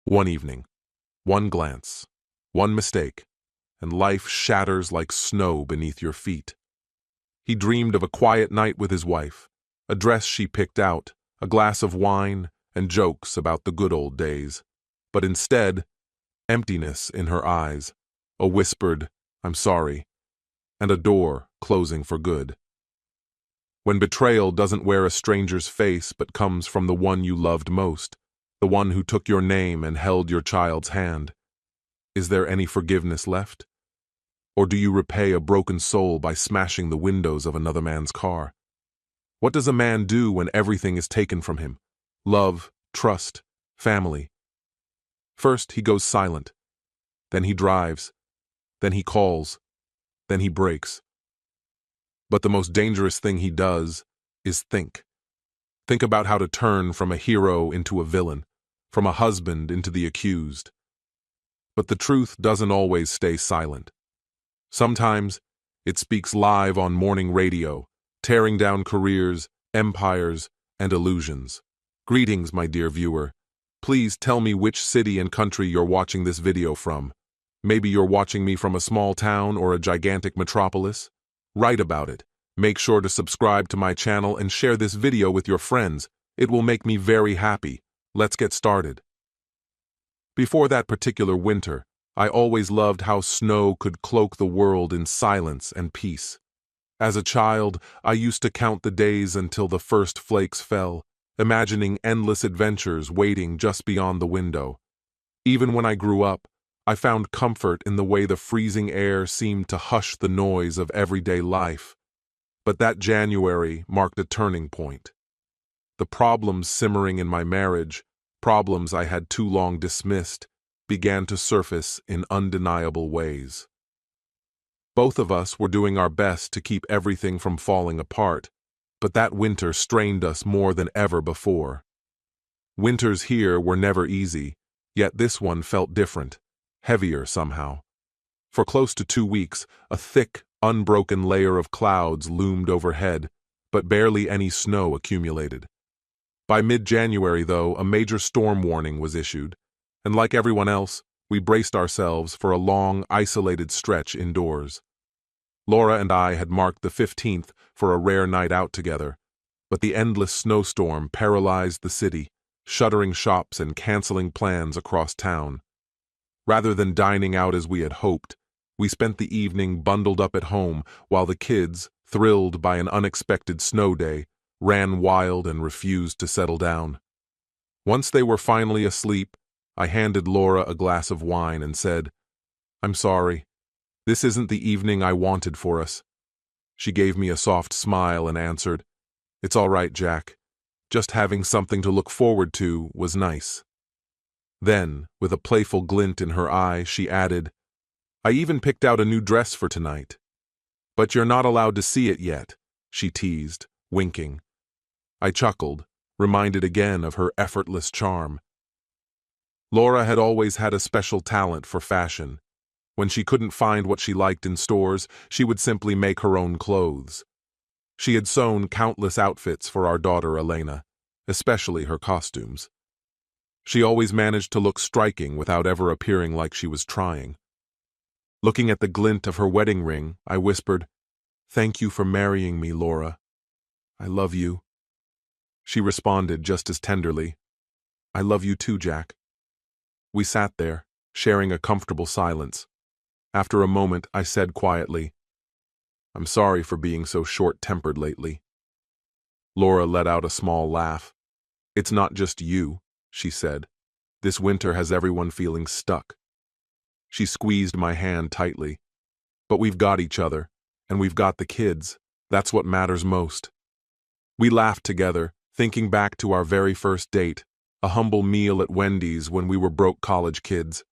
One evening, one glance, one mistake, and life shatters like snow beneath your feet. He dreamed of a quiet night with his wife, a dress she picked out, a glass of wine, and jokes about the good old days. But instead, emptiness in her eyes, a whispered, "I'm sorry," and a door closing for good. When betrayal doesn't wear a stranger's face but comes from the one you loved most, the one who took your name and held your child's hand, is there any forgiveness left? Or do you repay a broken soul by smashing the windows of another man's car? What does a man do when everything is taken from him? Love, trust, family. First, he goes silent. Then he drives. Then he calls. Then he breaks. But the most dangerous thing he does is think. Think about how to turn from a hero into a villain, from a husband into the accused. But the truth doesn't always stay silent. Sometimes it speaks live on morning radio, tearing down careers, empires, and illusions. Greetings, my dear viewer. Please tell me which city and country you're watching this video from. Maybe you're watching me from a small town or a gigantic metropolis. Write about it. Make sure to subscribe to my channel and share this video with your friends. It will make me very happy. Let's get started. Before that particular winter, I always loved how snow could cloak the world in silence and peace. As a child, I used to count the days until the first flakes fell, imagining endless adventures waiting just beyond the window. Even when I grew up, I found comfort in the way the freezing air seemed to hush the noise of everyday life. But that January marked a turning point. The problems simmering in my marriage, problems I had too long dismissed, began to surface in undeniable ways. Both of us were doing our best to keep everything from falling apart, but that winter strained us more than ever before. Winters here were never easy, yet this one felt different, heavier somehow. For close to 2 weeks, a thick, unbroken layer of clouds loomed overhead, but barely any snow accumulated. By mid-January, though, a major storm warning was issued, and like everyone else, we braced ourselves for a long, isolated stretch indoors. Laura and I had marked the 15th for a rare night out together, but the endless snowstorm paralyzed the city, shuttering shops and canceling plans across town. Rather than dining out as we had hoped, we spent the evening bundled up at home while the kids, thrilled by an unexpected snow day, ran wild and refused to settle down. Once they were finally asleep, I handed Laura a glass of wine and said, "I'm sorry. This isn't the evening I wanted for us." She gave me a soft smile and answered, "It's all right, Jack. Just having something to look forward to was nice." Then, with a playful glint in her eye, she added, "I even picked out a new dress for tonight." "But you're not allowed to see it yet," she teased, winking. I chuckled, reminded again of her effortless charm. Laura had always had a special talent for fashion. When she couldn't find what she liked in stores, she would simply make her own clothes. She had sewn countless outfits for our daughter Elena, especially her costumes. She always managed to look striking without ever appearing like she was trying. Looking at the glint of her wedding ring, I whispered, "Thank you for marrying me, Laura. I love you." She responded just as tenderly, "I love you too, Jack." We sat there, sharing a comfortable silence. After a moment, I said quietly, "I'm sorry for being so short-tempered lately." Laura let out a small laugh. "It's not just you," she said. "This winter has everyone feeling stuck." She squeezed my hand tightly. "But we've got each other, and we've got the kids. That's what matters most." We laughed together, thinking back to our very first date, a humble meal at Wendy's when we were broke college kids.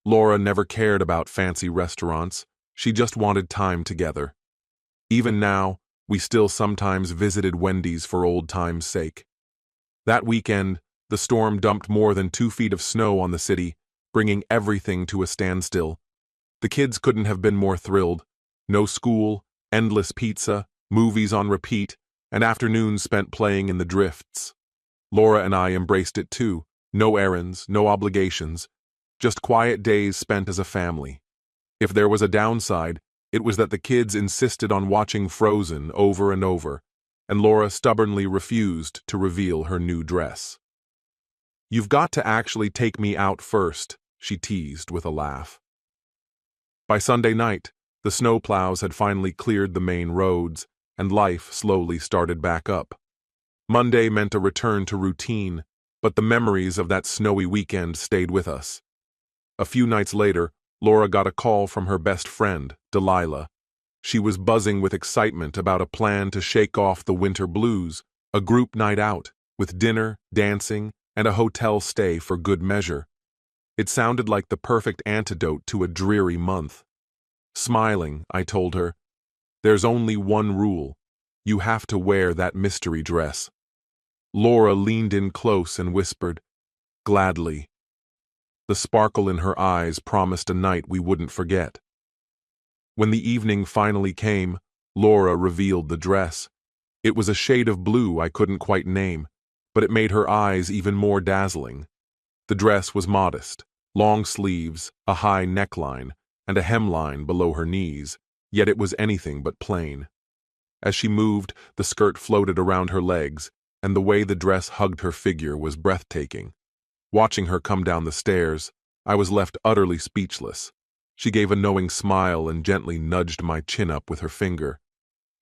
Laura never cared about fancy restaurants. She just wanted time together. Even now, we still sometimes visited Wendy's for old time's sake. That weekend, the storm dumped more than 2 feet of snow on the city, bringing everything to a standstill. The kids couldn't have been more thrilled. No school, endless pizza, movies on repeat, and afternoons spent playing in the drifts. Laura and I embraced it too, No errands, no obligations, just quiet days spent as a family. If there was a downside, it was that the kids insisted on watching Frozen over and over, and Laura stubbornly refused to reveal her new dress. "You've got to actually take me out first," she teased with a laugh. By Sunday night, the snowplows had finally cleared the main roads, and life slowly started back up. Monday meant a return to routine, but the memories of that snowy weekend stayed with us. A few nights later, Laura got a call from her best friend, Delilah. She was buzzing with excitement about a plan to shake off the winter blues, a group night out, with dinner, dancing, and a hotel stay for good measure. It sounded like the perfect antidote to a dreary month. Smiling, I told her, "There's only one rule. You have to wear that mystery dress." Laura leaned in close and whispered, "Gladly." The sparkle in her eyes promised a night we wouldn't forget. When the evening finally came, Laura revealed the dress. It was a shade of blue I couldn't quite name, but it made her eyes even more dazzling. The dress was modest, long sleeves, a high neckline, and a hemline below her knees, yet it was anything but plain. As she moved, the skirt floated around her legs, and the way the dress hugged her figure was breathtaking. Watching her come down the stairs, I was left utterly speechless. She gave a knowing smile and gently nudged my chin up with her finger.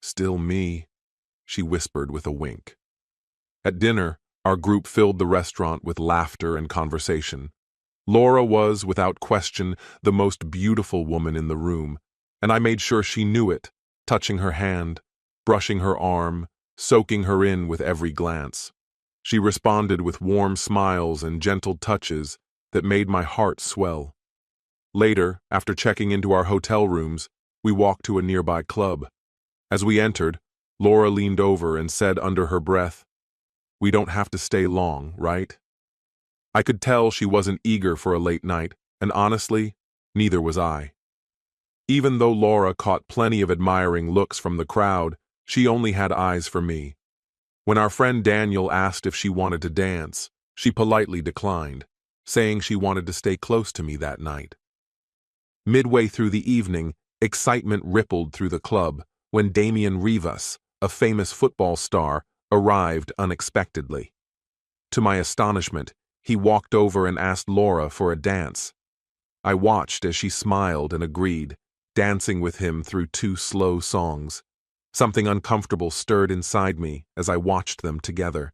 "Still me," she whispered with a wink. At dinner, our group filled the restaurant with laughter and conversation. Laura was, without question, the most beautiful woman in the room, and I made sure she knew it, touching her hand, brushing her arm, soaking her in with every glance. She responded with warm smiles and gentle touches that made my heart swell. Later, after checking into our hotel rooms, we walked to a nearby club. As we entered, Laura leaned over and said under her breath, "We don't have to stay long, right?" I could tell she wasn't eager for a late night, and honestly, neither was I. Even though Laura caught plenty of admiring looks from the crowd, she only had eyes for me. When our friend Daniel asked if she wanted to dance, she politely declined, saying she wanted to stay close to me that night. Midway through the evening, excitement rippled through the club when Damian Rivas, a famous football star, arrived unexpectedly. To my astonishment, he walked over and asked Laura for a dance. I watched as she smiled and agreed, dancing with him through 2 slow songs. Something uncomfortable stirred inside me as I watched them together.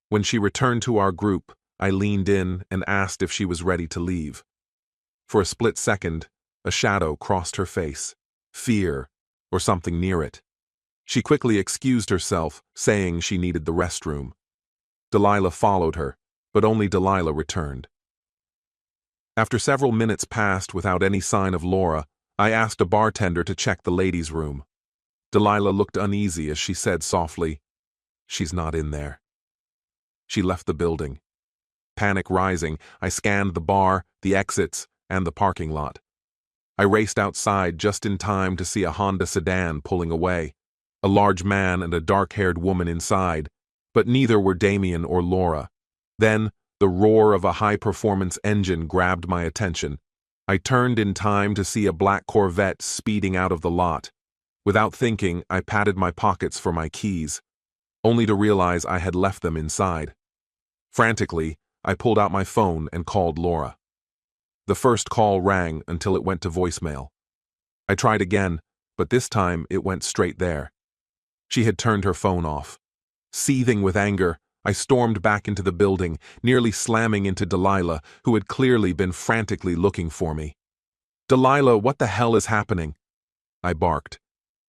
When she returned to our group, I leaned in and asked if she was ready to leave. For a split second, a shadow crossed her face, fear, or something near it. She quickly excused herself, saying she needed the restroom. Delilah followed her, but only Delilah returned. After several minutes passed without any sign of Laura, I asked a bartender to check the ladies' room. Delilah looked uneasy as she said softly, "She's not in there." She left the building. Panic rising, I scanned the bar, the exits, and the parking lot. I raced outside just in time to see a Honda sedan pulling away, a large man and a dark-haired woman inside, but neither were Damien or Laura. Then, the roar of a high-performance engine grabbed my attention. I turned in time to see a black Corvette speeding out of the lot. Without thinking, I patted my pockets for my keys, only to realize I had left them inside. Frantically, I pulled out my phone and called Laura. The first call rang until it went to voicemail. I tried again, but this time it went straight there. She had turned her phone off. Seething with anger, I stormed back into the building, nearly slamming into Delilah, who had clearly been frantically looking for me. "Delilah, what the hell is happening?" I barked.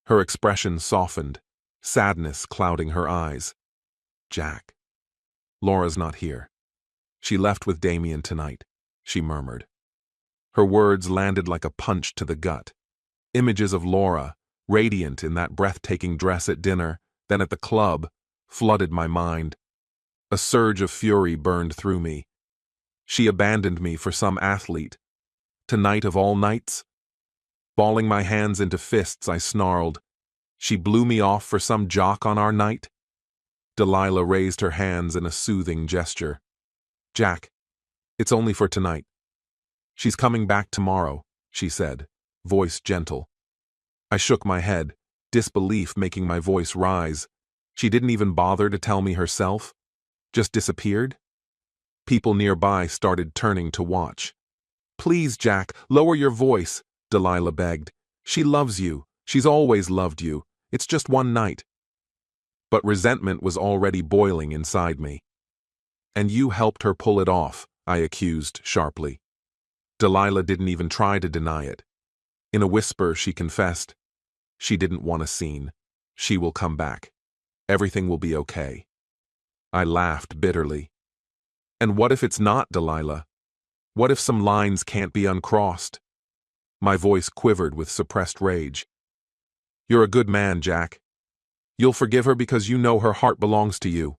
Her expression softened, sadness clouding her eyes. "Jack, Laura's not here. She left with Damien tonight," she murmured. Her words landed like a punch to the gut. Images of Laura, radiant in that breathtaking dress at dinner, then at the club, flooded my mind. A surge of fury burned through me. She abandoned me for some athlete. Tonight of all nights? Balling my hands into fists, I snarled, "She blew me off for some jock on our night?" Delilah raised her hands in a soothing gesture. Jack, it's only for tonight. She's coming back tomorrow, she said, voice gentle. I shook my head, disbelief making my voice rise. She didn't even bother to tell me herself? Just disappeared? People nearby started turning to watch. Please, Jack, lower your voice, Delilah begged. She loves you. She's always loved you. It's just one night. But resentment was already boiling inside me. And you helped her pull it off, I accused sharply. Delilah didn't even try to deny it. In a whisper, she confessed. She didn't want a scene. She will come back. Everything will be okay. I laughed bitterly. And what if it's not, Delilah? What if some lines can't be uncrossed? My voice quivered with suppressed rage. You're a good man, Jack. You'll forgive her because you know her heart belongs to you,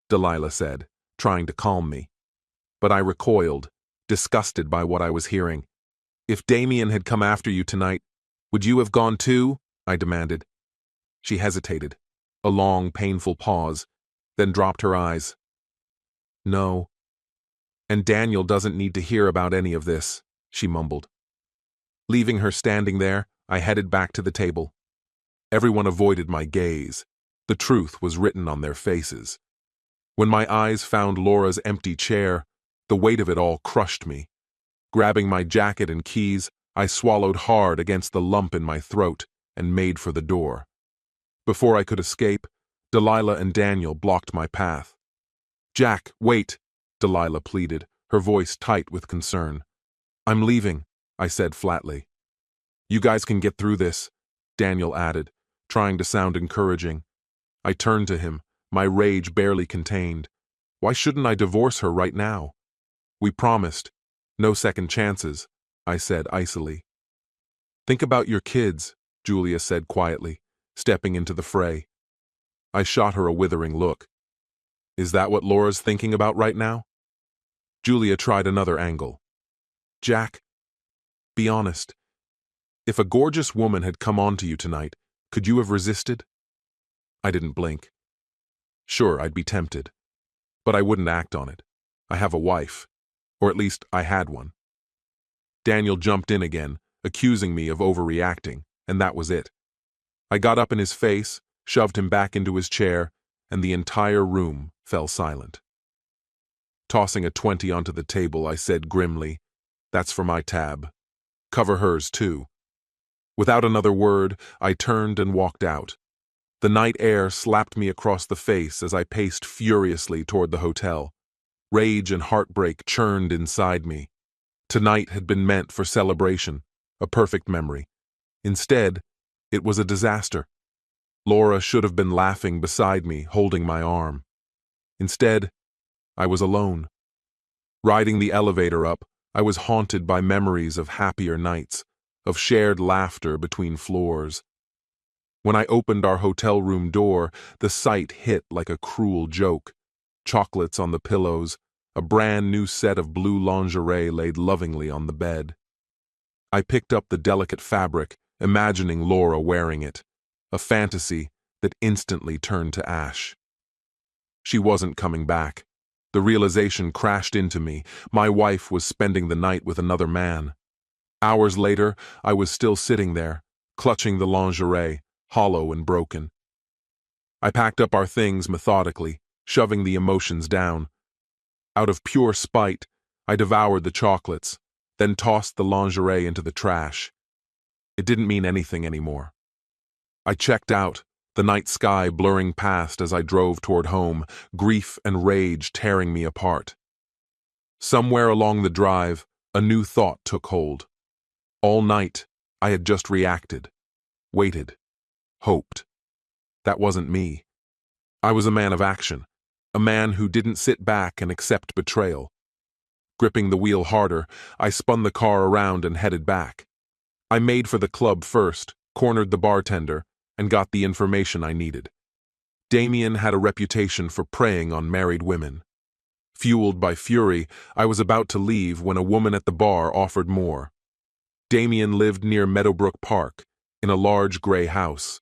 Delilah said, trying to calm me. But I recoiled, disgusted by what I was hearing. If Damien had come after you tonight, would you have gone too? I demanded. She hesitated, a long, painful pause, then dropped her eyes. No. And Daniel doesn't need to hear about any of this, she mumbled. Leaving her standing there, I headed back to the table. Everyone avoided my gaze. The truth was written on their faces. When my eyes found Laura's empty chair, the weight of it all crushed me. Grabbing my jacket and keys, I swallowed hard against the lump in my throat and made for the door. Before I could escape, Delilah and Daniel blocked my path. Jack, wait, Delilah pleaded, her voice tight with concern. I'm leaving, I said flatly. You guys can get through this, Daniel added, trying to sound encouraging. I turned to him, my rage barely contained. Why shouldn't I divorce her right now? We promised. No second chances, I said icily. Think about your kids, Julia said quietly, stepping into the fray. I shot her a withering look. Is that what Laura's thinking about right now? Julia tried another angle. Jack, be honest. If a gorgeous woman had come on to you tonight, could you have resisted? I didn't blink. Sure, I'd be tempted. But I wouldn't act on it. I have a wife. Or at least I had one. Daniel jumped in again, accusing me of overreacting, and that was it. I got up in his face, shoved him back into his chair, and the entire room fell silent. Tossing a 20 onto the table, I said grimly, That's for my tab. Cover hers, too. Without another word, I turned and walked out. The night air slapped me across the face as I paced furiously toward the hotel. Rage and heartbreak churned inside me. Tonight had been meant for celebration, a perfect memory. Instead, it was a disaster. Laura should have been laughing beside me, holding my arm. Instead, I was alone. Riding the elevator up, I was haunted by memories of happier nights, of shared laughter between floors. When I opened our hotel room door, the sight hit like a cruel joke. Chocolates on the pillows, a brand new set of blue lingerie laid lovingly on the bed. I picked up the delicate fabric, imagining Laura wearing it, a fantasy that instantly turned to ash. She wasn't coming back. The realization crashed into me. My wife was spending the night with another man. Hours later, I was still sitting there, clutching the lingerie, hollow and broken. I packed up our things methodically, shoving the emotions down. Out of pure spite, I devoured the chocolates, then tossed the lingerie into the trash. It didn't mean anything anymore. I checked out, the night sky blurring past as I drove toward home, grief and rage tearing me apart. Somewhere along the drive, a new thought took hold. All night, I had just reacted, waited, hoped. That wasn't me. I was a man of action, a man who didn't sit back and accept betrayal. Gripping the wheel harder, I spun the car around and headed back. I made for the club first, cornered the bartender, and got the information I needed. Damien had a reputation for preying on married women. Fueled by fury, I was about to leave when a woman at the bar offered more. Damien lived near Meadowbrook Park, in a large gray house.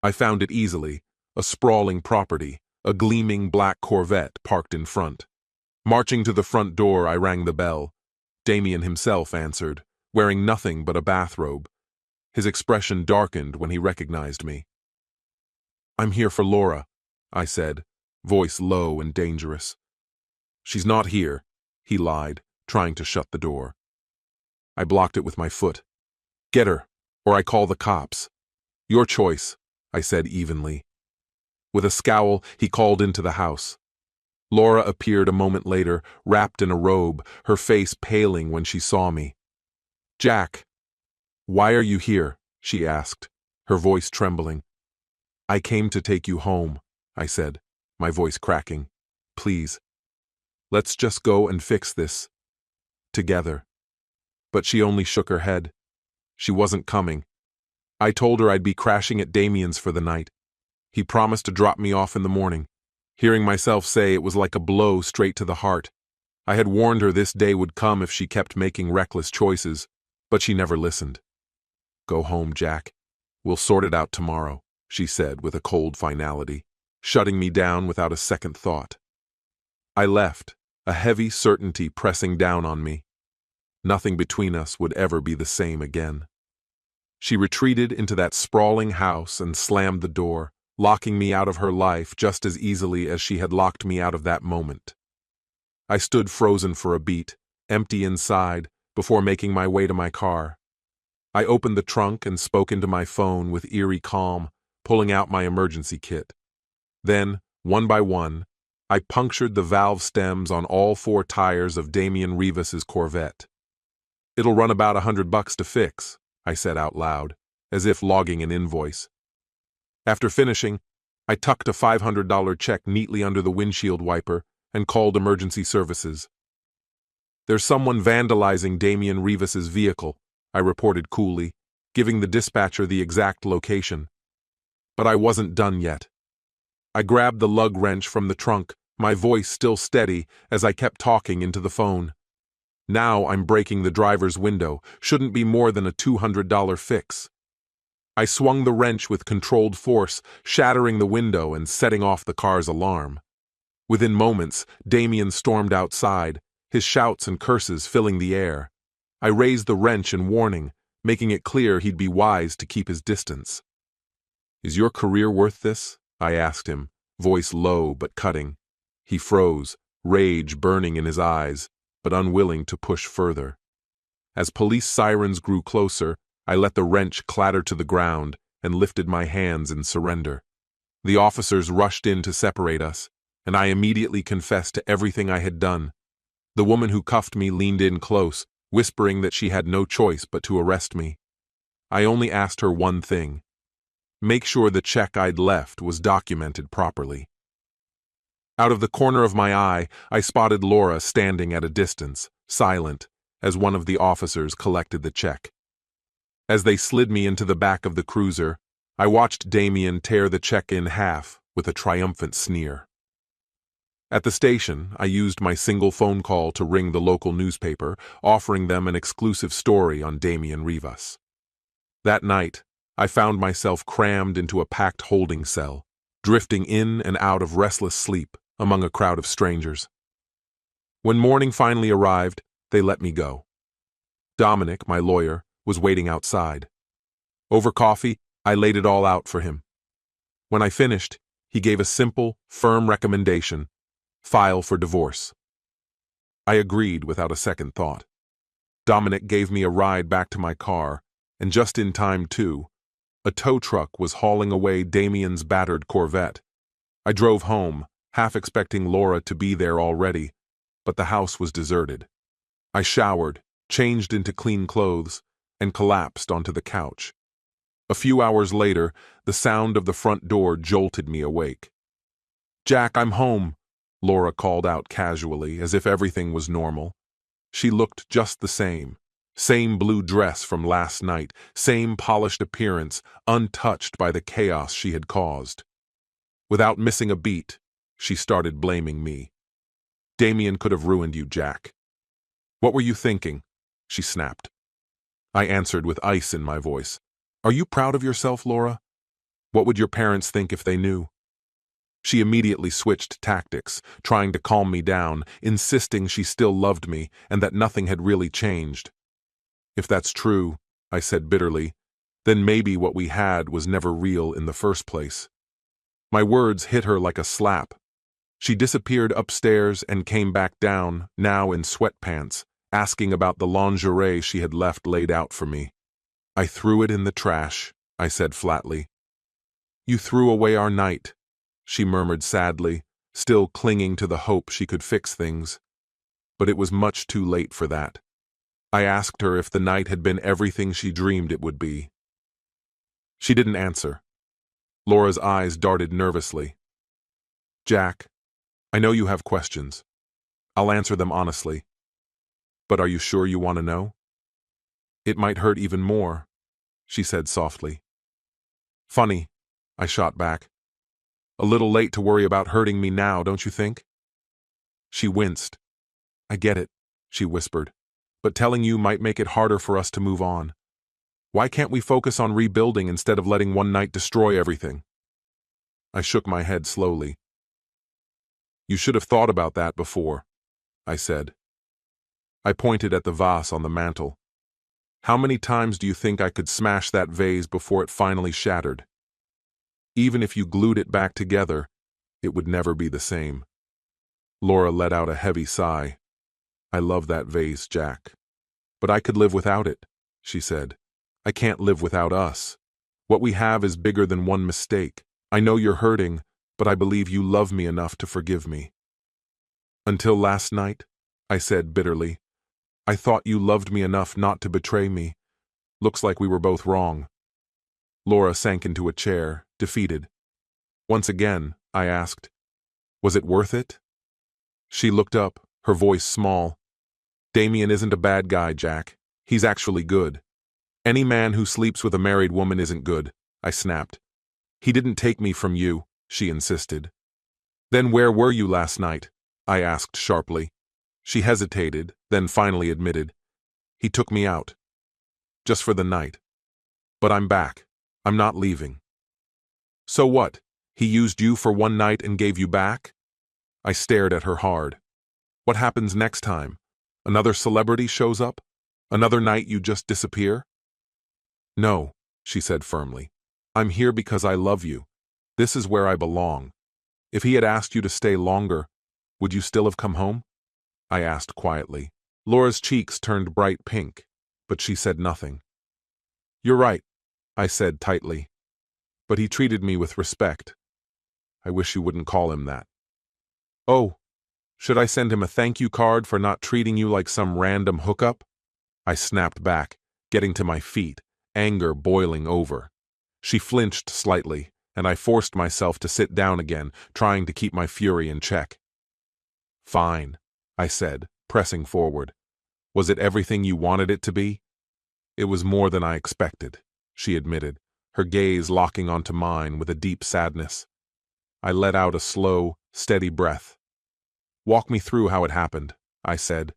I found it easily, a sprawling property, a gleaming black Corvette parked in front. Marching to the front door, I rang the bell. Damien himself answered, wearing nothing but a bathrobe. His expression darkened when he recognized me. "I'm here for Laura," I said, voice low and dangerous. "She's not here," he lied, trying to shut the door. I blocked it with my foot. "Get her, or I call the cops." "Your choice," I said evenly. With a scowl, he called into the house. Laura appeared a moment later, wrapped in a robe, her face paling when she saw me. "Jack, why are you here?" she asked, her voice trembling. "I came to take you home," I said, my voice cracking. "Please, let's just go and fix this. Together." But she only shook her head. She wasn't coming. I told her I'd be crashing at Damien's for the night. He promised to drop me off in the morning. Hearing myself say it was like a blow straight to the heart. I had warned her this day would come if she kept making reckless choices, but she never listened. "Go home, Jack. We'll sort it out tomorrow," she said with a cold finality, shutting me down without a second thought. I left, a heavy certainty pressing down on me. Nothing between us would ever be the same again. She retreated into that sprawling house and slammed the door, locking me out of her life just as easily as she had locked me out of that moment. I stood frozen for a beat, empty inside, before making my way to my car. I opened the trunk and spoke into my phone with eerie calm, pulling out my emergency kit. Then, one by one, I punctured the valve stems on all 4 tires of Damien Rivas's Corvette. "It'll run about $100 to fix," I said out loud, as if logging an invoice. After finishing, I tucked a $500 check neatly under the windshield wiper and called emergency services. "There's someone vandalizing Damien Rivas's vehicle," I reported coolly, giving the dispatcher the exact location. But I wasn't done yet. I grabbed the lug wrench from the trunk, my voice still steady as I kept talking into the phone. "Now I'm breaking the driver's window, shouldn't be more than a $200 fix." I swung the wrench with controlled force, shattering the window and setting off the car's alarm. Within moments, Damien stormed outside, his shouts and curses filling the air. I raised the wrench in warning, making it clear he'd be wise to keep his distance. "Is your career worth this?" I asked him, voice low but cutting. He froze, rage burning in his eyes, but unwilling to push further. As police sirens grew closer, I let the wrench clatter to the ground and lifted my hands in surrender. The officers rushed in to separate us, and I immediately confessed to everything I had done. The woman who cuffed me leaned in close, whispering that she had no choice but to arrest me. I only asked her one thing: make sure the check I'd left was documented properly. Out of the corner of my eye, I spotted Laura standing at a distance, silent, as one of the officers collected the check. As they slid me into the back of the cruiser, I watched Damien tear the check in half with a triumphant sneer. At the station, I used my single phone call to ring the local newspaper, offering them an exclusive story on Damien Rivas. That night, I found myself crammed into a packed holding cell, drifting in and out of restless sleep among a crowd of strangers. When morning finally arrived, they let me go. Dominic, my lawyer, was waiting outside. Over coffee, I laid it all out for him. When I finished, he gave a simple, firm recommendation: file for divorce. I agreed without a second thought. Dominic gave me a ride back to my car, and just in time too. A tow truck was hauling away Damien's battered Corvette. I drove home, half expecting Laura to be there already, but the house was deserted. I showered, changed into clean clothes, and collapsed onto the couch. A few hours later, the sound of the front door jolted me awake. "Jack, I'm home," Laura called out casually, as if everything was normal. She looked just the same. Same blue dress from last night, same polished appearance, untouched by the chaos she had caused. Without missing a beat, she started blaming me. "Damien could have ruined you, Jack." "What were you thinking?" she snapped. I answered with ice in my voice. "Are you proud of yourself, Laura? What would your parents think if they knew?" She immediately switched tactics, trying to calm me down, insisting she still loved me and that nothing had really changed. If that's true, I said bitterly, then maybe what we had was never real in the first place. My words hit her like a slap. She disappeared upstairs and came back down, now in sweatpants, asking about the lingerie she had left laid out for me. I threw it in the trash, I said flatly. You threw away our night, she murmured sadly, still clinging to the hope she could fix things. But it was much too late for that. I asked her if the night had been everything she dreamed it would be. She didn't answer. Laura's eyes darted nervously. Jack, I know you have questions. I'll answer them honestly. But are you sure you want to know? It might hurt even more, she said softly. Funny, I shot back. A little late to worry about hurting me now, don't you think? She winced. I get it, she whispered, but telling you might make it harder for us to move on. Why can't we focus on rebuilding instead of letting one night destroy everything? I shook my head slowly. You should have thought about that before, I said. I pointed at the vase on the mantel. How many times do you think I could smash that vase before it finally shattered? Even if you glued it back together, it would never be the same. Laura let out a heavy sigh. I love that vase, Jack. But I could live without it, she said. I can't live without us. What we have is bigger than one mistake. I know you're hurting, but I believe you love me enough to forgive me. Until last night, I said bitterly. I thought you loved me enough not to betray me. Looks like we were both wrong. Laura sank into a chair, defeated. Once again, I asked, was it worth it? She looked up, her voice small. Damien isn't a bad guy, Jack. He's actually good. Any man who sleeps with a married woman isn't good, I snapped. He didn't take me from you, she insisted. Then where were you last night? I asked sharply. She hesitated, then finally admitted. He took me out. Just for the night. But I'm back. I'm not leaving. So what? He used you for one night and gave you back? I stared at her hard. What happens next time? Another celebrity shows up? Another night you just disappear? No, she said firmly. I'm here because I love you. This is where I belong. If he had asked you to stay longer, would you still have come home? I asked quietly. Laura's cheeks turned bright pink, but she said nothing. You're right, I said tightly. But he treated me with respect. I wish you wouldn't call him that. Oh, should I send him a thank you card for not treating you like some random hookup? I snapped back, getting to my feet, anger boiling over. She flinched slightly, and I forced myself to sit down again, trying to keep my fury in check. Fine, I said, pressing forward. Was it everything you wanted it to be? It was more than I expected, she admitted, her gaze locking onto mine with a deep sadness. I let out a slow, steady breath. Walk me through how it happened, I said.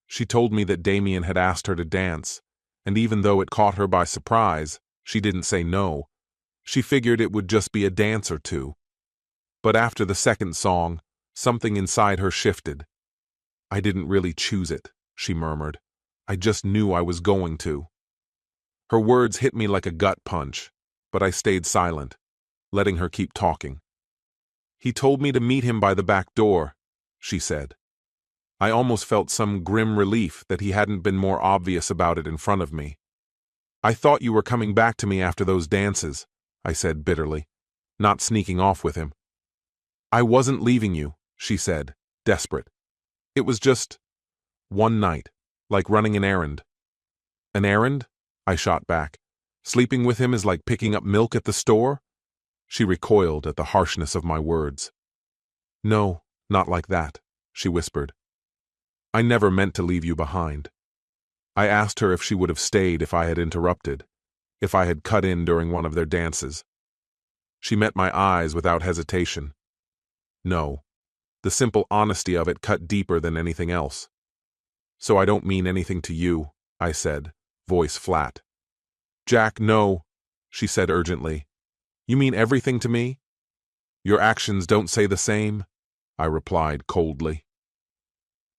She told me that Damien had asked her to dance, and even though it caught her by surprise, she didn't say no. She figured it would just be a dance or two. But after the second song, something inside her shifted. I didn't really choose it, she murmured. I just knew I was going to. Her words hit me like a gut punch, but I stayed silent, letting her keep talking. He told me to meet him by the back door, she said. I almost felt some grim relief that he hadn't been more obvious about it in front of me. I thought you were coming back to me after those dances, I said bitterly, not sneaking off with him. I wasn't leaving you, she said, desperate. It was just one night, like running an errand. An errand? I shot back. Sleeping with him is like picking up milk at the store? She recoiled at the harshness of my words. No, not like that, she whispered. I never meant to leave you behind. I asked her if she would have stayed if I had interrupted, if I had cut in during one of their dances. She met my eyes without hesitation. No, the simple honesty of it cut deeper than anything else. So I don't mean anything to you, I said, voice flat. Jack, no, she said urgently. You mean everything to me? Your actions don't say the same, I replied coldly.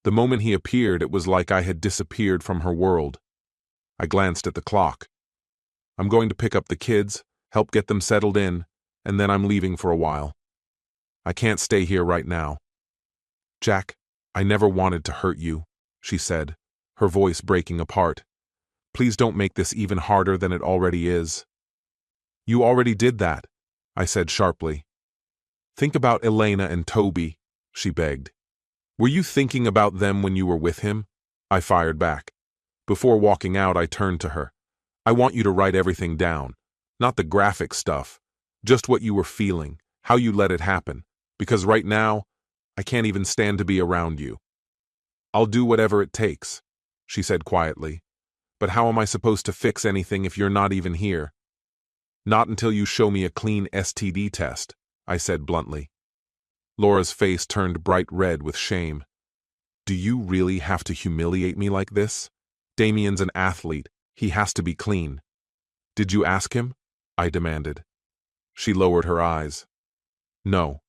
The moment he appeared, it was like I had disappeared from her world. I glanced at the clock. I'm going to pick up the kids, help get them settled in, and then I'm leaving for a while. I can't stay here right now. Jack, I never wanted to hurt you, she said, her voice breaking apart. Please don't make this even harder than it already is. You already did that, I said sharply. Think about Elena and Toby, she begged. Were you thinking about them when you were with him? I fired back. Before walking out, I turned to her. I want you to write everything down, not the graphic stuff, just what you were feeling, how you let it happen, because right now, I can't even stand to be around you. I'll do whatever it takes, she said quietly. But how am I supposed to fix anything if you're not even here? Not until you show me a clean STD test, I said bluntly. Laura's face turned bright red with shame. Do you really have to humiliate me like this? Damien's an athlete. He has to be clean. Did you ask him? I demanded. She lowered her eyes. No.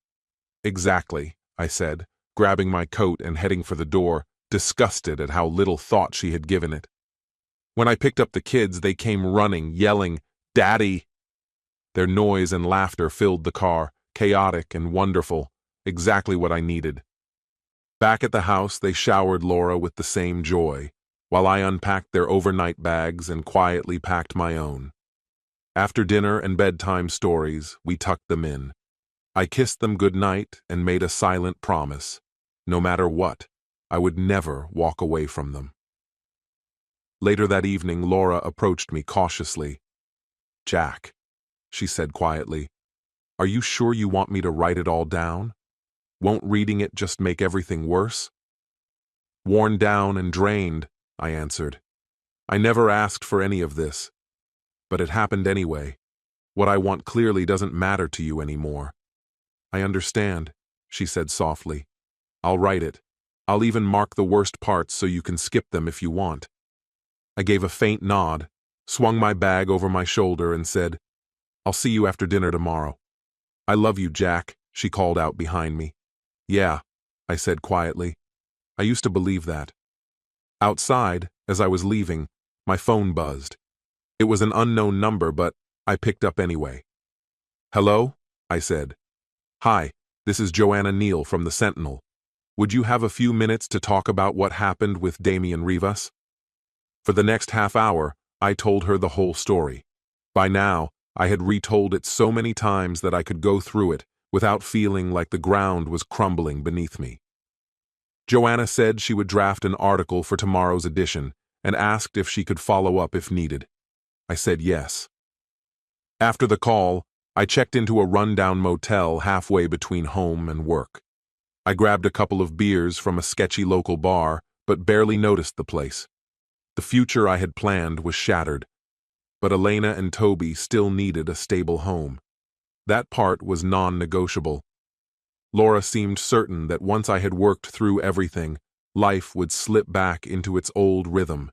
Exactly, I said, grabbing my coat and heading for the door, disgusted at how little thought she had given it. When I picked up the kids, they came running, yelling, "Daddy!" Their noise and laughter filled the car, chaotic and wonderful, exactly what I needed. Back at the house, they showered Laura with the same joy, while I unpacked their overnight bags and quietly packed my own. After dinner and bedtime stories, we tucked them in. I kissed them good night and made a silent promise. No matter what, I would never walk away from them. Later that evening, Laura approached me cautiously. Jack, she said quietly, are you sure you want me to write it all down? Won't reading it just make everything worse? Worn down and drained, I answered. I never asked for any of this. But it happened anyway. What I want clearly doesn't matter to you anymore. I understand, she said softly. I'll write it. I'll even mark the worst parts so you can skip them if you want. I gave a faint nod, swung my bag over my shoulder and said, I'll see you after dinner tomorrow. I love you, Jack, she called out behind me. Yeah, I said quietly. I used to believe that. Outside, as I was leaving, my phone buzzed. It was an unknown number, but I picked up anyway. Hello? I said. Hi, this is Joanna Neal from the Sentinel. Would you have a few minutes to talk about what happened with Damien Rivas? For the next half hour, I told her the whole story. By now, I had retold it so many times that I could go through it without feeling like the ground was crumbling beneath me. Joanna said she would draft an article for tomorrow's edition and asked if she could follow up if needed. I said yes. After the call, I checked into a rundown motel halfway between home and work. I grabbed a couple of beers from a sketchy local bar, but barely noticed the place. The future I had planned was shattered, but Elena and Toby still needed a stable home. That part was non-negotiable. Laura seemed certain that once I had worked through everything, life would slip back into its old rhythm.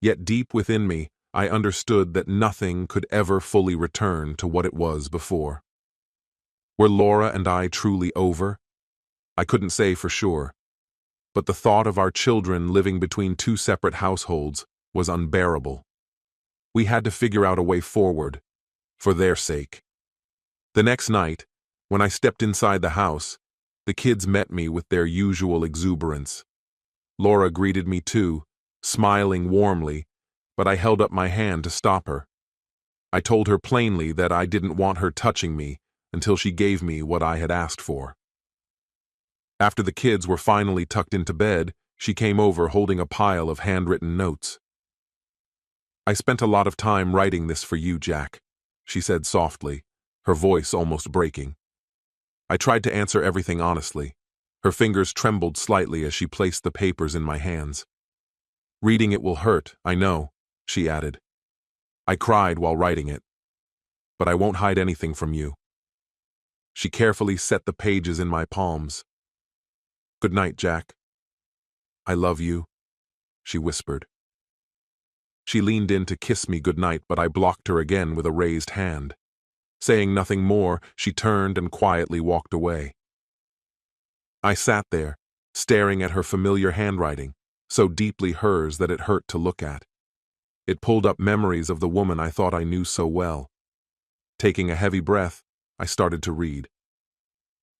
Yet deep within me, I understood that nothing could ever fully return to what it was before. Were Laura and I truly over? I couldn't say for sure. But the thought of our children living between two separate households was unbearable. We had to figure out a way forward, for their sake. The next night, when I stepped inside the house, the kids met me with their usual exuberance. Laura greeted me too, smiling warmly, but I held up my hand to stop her. I told her plainly that I didn't want her touching me until she gave me what I had asked for. After the kids were finally tucked into bed, she came over holding a pile of handwritten notes. I spent a lot of time writing this for you, Jack, she said softly, her voice almost breaking. I tried to answer everything honestly. Her fingers trembled slightly as she placed the papers in my hands. Reading it will hurt, I know, she added. I cried while writing it. But I won't hide anything from you. She carefully set the pages in my palms. Good night, Jack. I love you, she whispered. She leaned in to kiss me goodnight, but I blocked her again with a raised hand. Saying nothing more, she turned and quietly walked away. I sat there, staring at her familiar handwriting, so deeply hers that it hurt to look at. It pulled up memories of the woman I thought I knew so well. Taking a heavy breath, I started to read.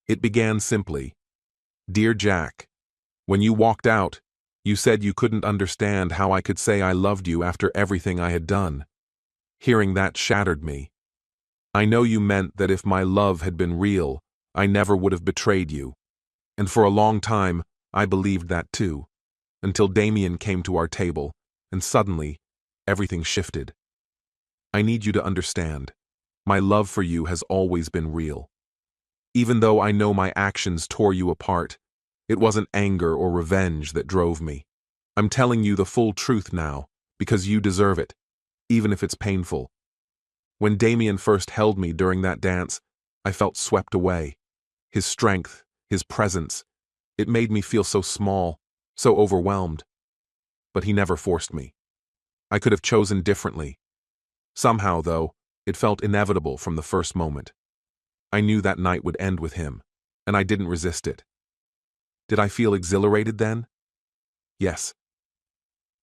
It began simply, "Dear Jack, when you walked out, you said you couldn't understand how I could say I loved you after everything I had done. Hearing that shattered me. I know you meant that if my love had been real, I never would have betrayed you. And for a long time, I believed that too, until Damien came to our table, and suddenly, everything shifted. I need you to understand. My love for you has always been real. Even though I know my actions tore you apart, it wasn't anger or revenge that drove me. I'm telling you the full truth now, because you deserve it, even if it's painful. When Damien first held me during that dance, I felt swept away. His strength, his presence, it made me feel so small, so overwhelmed. But he never forced me. I could have chosen differently. Somehow, though, it felt inevitable from the first moment. I knew that night would end with him, and I didn't resist it. Did I feel exhilarated then? Yes.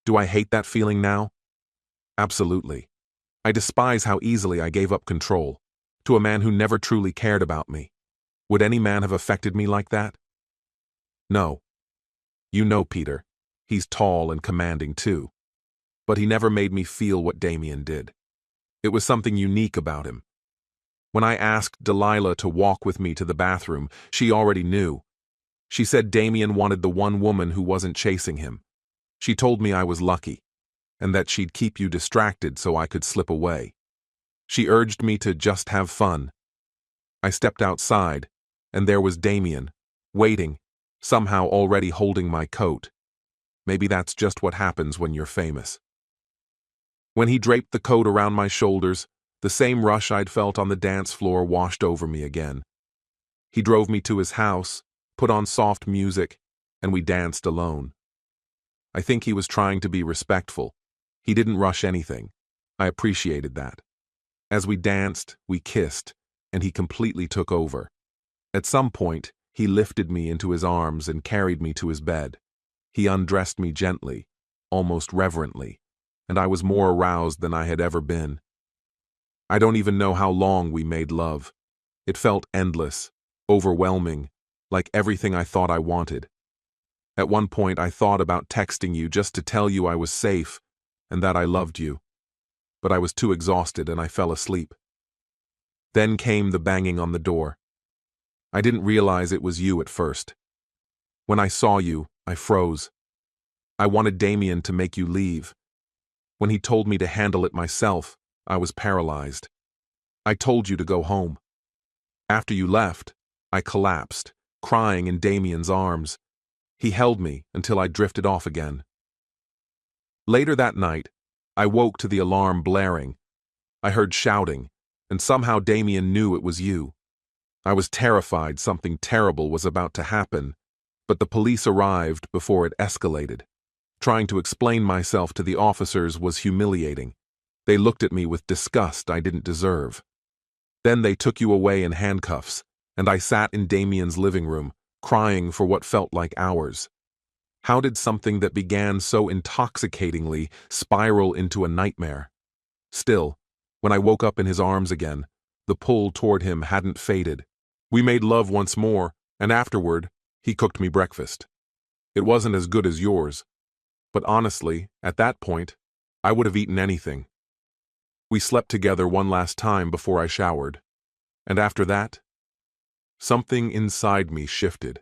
Do I hate that feeling now? Absolutely. I despise how easily I gave up control to a man who never truly cared about me. Would any man have affected me like that? No. You know Peter. He's tall and commanding too. But he never made me feel what Damien did. It was something unique about him. When I asked Delilah to walk with me to the bathroom, she already knew. She said Damien wanted the one woman who wasn't chasing him. She told me I was lucky, and that she'd keep you distracted so I could slip away. She urged me to just have fun. I stepped outside, and there was Damien, waiting, somehow already holding my coat. Maybe that's just what happens when you're famous. When he draped the coat around my shoulders, the same rush I'd felt on the dance floor washed over me again. He drove me to his house, put on soft music, and we danced alone. I think he was trying to be respectful. He didn't rush anything. I appreciated that. As we danced, we kissed, and he completely took over. At some point, he lifted me into his arms and carried me to his bed. He undressed me gently, almost reverently, and I was more aroused than I had ever been. I don't even know how long we made love. It felt endless, overwhelming, like everything I thought I wanted. At one point, I thought about texting you just to tell you I was safe and that I loved you. But I was too exhausted and I fell asleep. Then came the banging on the door. I didn't realize it was you at first. When I saw you, I froze. I wanted Damien to make you leave. When he told me to handle it myself, I was paralyzed. I told you to go home. After you left, I collapsed, crying in Damien's arms. He held me until I drifted off again. Later that night, I woke to the alarm blaring. I heard shouting, and somehow Damien knew it was you. I was terrified something terrible was about to happen, but the police arrived before it escalated. Trying to explain myself to the officers was humiliating. They looked at me with disgust I didn't deserve. Then they took you away in handcuffs, and I sat in Damien's living room, crying for what felt like hours. How did something that began so intoxicatingly spiral into a nightmare? Still, when I woke up in his arms again, the pull toward him hadn't faded. We made love once more, and afterward, he cooked me breakfast. It wasn't as good as yours, but honestly, at that point, I would have eaten anything. We slept together one last time before I showered, and after that, something inside me shifted.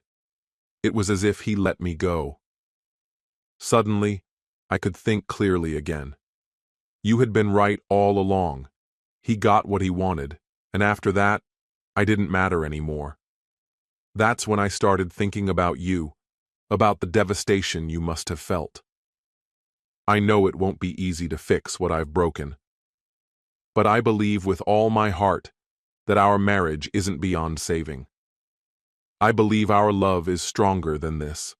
It was as if he let me go. Suddenly, I could think clearly again. You had been right all along. He got what he wanted, and after that, I didn't matter anymore. That's when I started thinking about you, about the devastation you must have felt. I know it won't be easy to fix what I've broken, but I believe with all my heart that our marriage isn't beyond saving. I believe our love is stronger than this.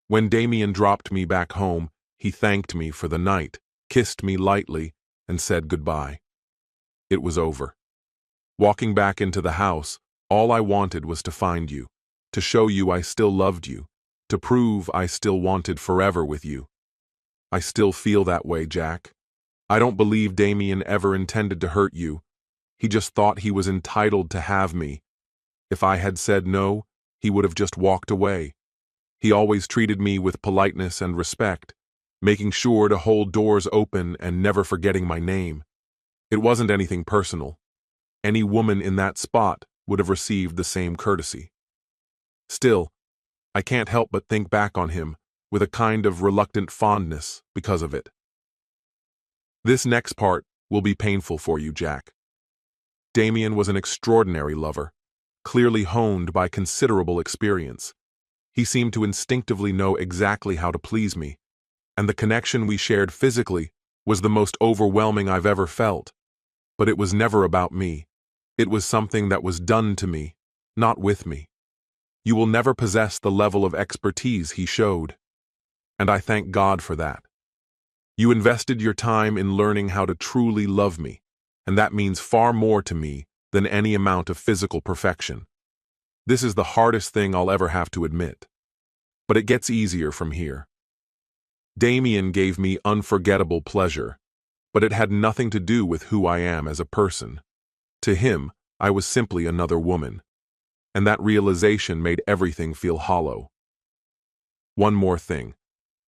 When Damien dropped me back home, he thanked me for the night, kissed me lightly, and said goodbye. It was over. Walking back into the house, all I wanted was to find you, to show you I still loved you, to prove I still wanted forever with you. I still feel that way, Jack. I don't believe Damien ever intended to hurt you. He just thought he was entitled to have me. If I had said no, he would have just walked away. He always treated me with politeness and respect, making sure to hold doors open and never forgetting my name. It wasn't anything personal. Any woman in that spot would have received the same courtesy. Still, I can't help but think back on him with a kind of reluctant fondness because of it. This next part will be painful for you, Jack. Damien was an extraordinary lover, clearly honed by considerable experience. He seemed to instinctively know exactly how to please me, and the connection we shared physically was the most overwhelming I've ever felt. But it was never about me. It was something that was done to me, not with me. You will never possess the level of expertise he showed, and I thank God for that. You invested your time in learning how to truly love me, and that means far more to me than any amount of physical perfection. This is the hardest thing I'll ever have to admit, but it gets easier from here. Damien gave me unforgettable pleasure, but it had nothing to do with who I am as a person. To him, I was simply another woman, and that realization made everything feel hollow. One more thing.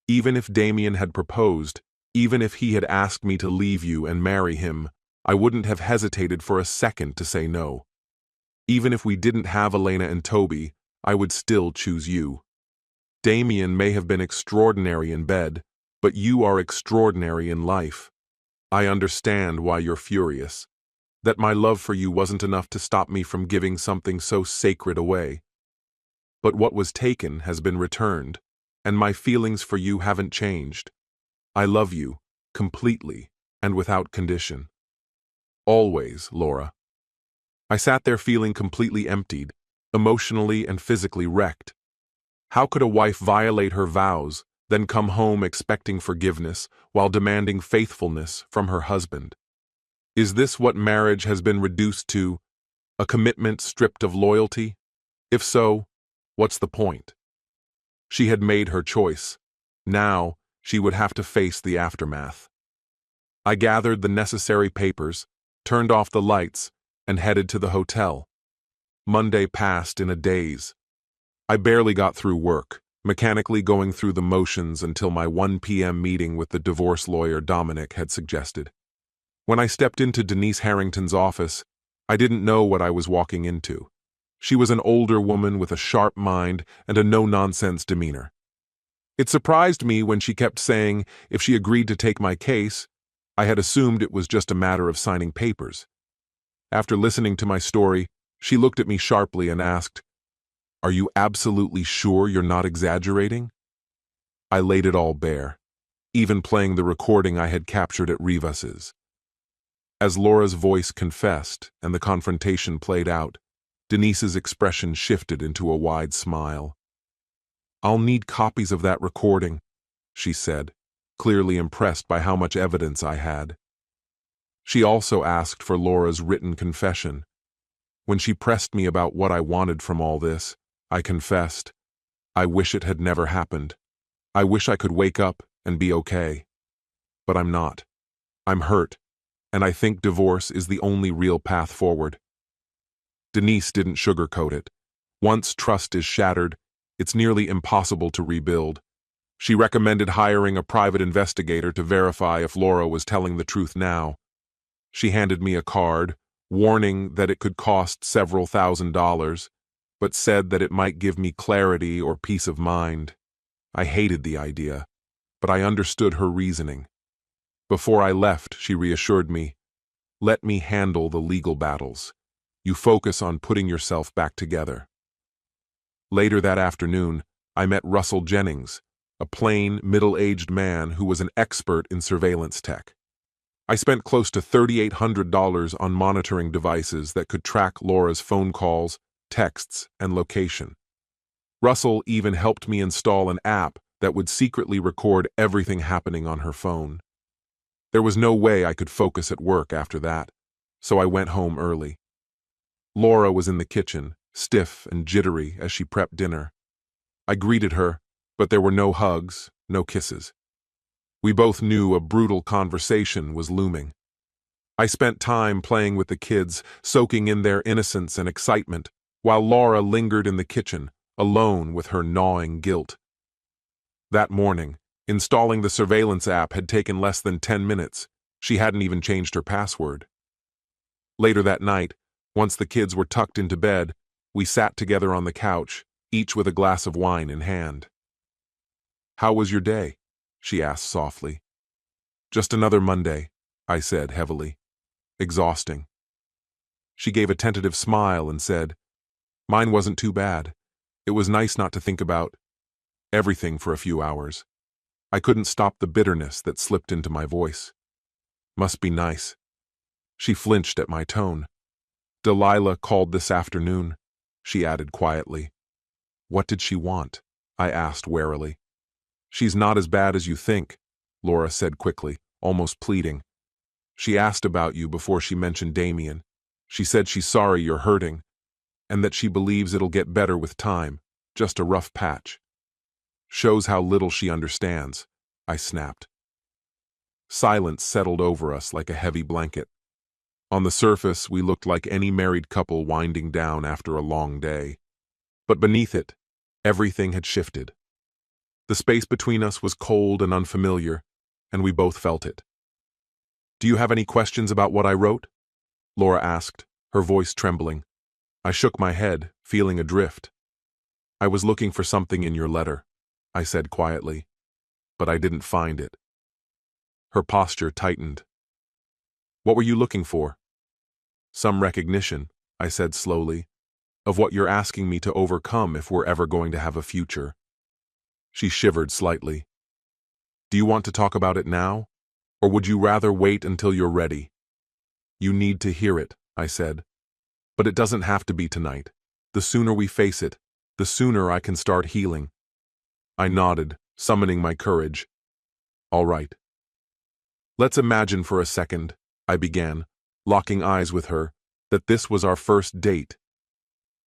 Even if Damien had proposed, even if he had asked me to leave you and marry him, I wouldn't have hesitated for a second to say no. Even if we didn't have Elena and Toby, I would still choose you. Damien may have been extraordinary in bed, but you are extraordinary in life. I understand why you're furious. That my love for you wasn't enough to stop me from giving something so sacred away. But what was taken has been returned, and my feelings for you haven't changed. I love you, completely, and without condition. Always, Laura. I sat there feeling completely emptied, emotionally and physically wrecked. How could a wife violate her vows, then come home expecting forgiveness while demanding faithfulness from her husband? Is this what marriage has been reduced to, a commitment stripped of loyalty? If so, what's the point? She had made her choice. Now, she would have to face the aftermath. I gathered the necessary papers, turned off the lights, and headed to the hotel. Monday passed in a daze. I barely got through work, mechanically going through the motions until my 1 p.m. meeting with the divorce lawyer Dominic had suggested. When I stepped into Denise Harrington's office, I didn't know what I was walking into. She was an older woman with a sharp mind and a no-nonsense demeanor. It surprised me when she kept saying if she agreed to take my case, I had assumed it was just a matter of signing papers. After listening to my story, she looked at me sharply and asked, "Are you absolutely sure you're not exaggerating?" I laid it all bare, even playing the recording I had captured at Rivas's. As Laura's voice confessed and the confrontation played out, Denise's expression shifted into a wide smile. "I'll need copies of that recording," she said, clearly impressed by how much evidence I had. She also asked for Laura's written confession. When she pressed me about what I wanted from all this, I confessed, "I wish it had never happened. I wish I could wake up and be okay. But I'm not. I'm hurt, and I think divorce is the only real path forward." Denise didn't sugarcoat it. Once trust is shattered, it's nearly impossible to rebuild. She recommended hiring a private investigator to verify if Laura was telling the truth now. She handed me a card, warning that it could cost several $1,000s, but said that it might give me clarity or peace of mind. I hated the idea, but I understood her reasoning. Before I left, she reassured me, "Let me handle the legal battles. You focus on putting yourself back together." Later that afternoon, I met Russell Jennings, a plain, middle-aged man who was an expert in surveillance tech. I spent close to $3,800 on monitoring devices that could track Laura's phone calls, texts, and location. Russell even helped me install an app that would secretly record everything happening on her phone. There was no way I could focus at work after that, so I went home early. Laura was in the kitchen, stiff and jittery as she prepped dinner. I greeted her, but there were no hugs, no kisses. We both knew a brutal conversation was looming. I spent time playing with the kids, soaking in their innocence and excitement, while Laura lingered in the kitchen, alone with her gnawing guilt. That morning, installing the surveillance app had taken less than 10 minutes. She hadn't even changed her password. Later that night, once the kids were tucked into bed, we sat together on the couch, each with a glass of wine in hand. "How was your day?" she asked softly. "Just another Monday," I said heavily. "Exhausting." She gave a tentative smile and said, "Mine wasn't too bad. It was nice not to think about everything for a few hours." I couldn't stop the bitterness that slipped into my voice. "Must be nice." She flinched at my tone. "Delilah called this afternoon," she added quietly. "What did she want?" I asked warily. "She's not as bad as you think," Laura said quickly, almost pleading. "She asked about you before she mentioned Damien. She said she's sorry you're hurting, and that she believes it'll get better with time, just a rough patch." "Shows how little she understands," I snapped. Silence settled over us like a heavy blanket. On the surface, we looked like any married couple winding down after a long day. But beneath it, everything had shifted. The space between us was cold and unfamiliar, and we both felt it. "Do you have any questions about what I wrote?" Laura asked, her voice trembling. I shook my head, feeling adrift. "I was looking for something in your letter," I said quietly, "but I didn't find it." Her posture tightened. "What were you looking for?" "Some recognition," I said slowly, "of what you're asking me to overcome if we're ever going to have a future." She shivered slightly. "Do you want to talk about it now, or would you rather wait until you're ready?" "You need to hear it," I said. "But it doesn't have to be tonight. The sooner we face it, the sooner I can start healing." I nodded, summoning my courage. "All right." "Let's imagine for a second," I began, locking eyes with her, "that this was our first date.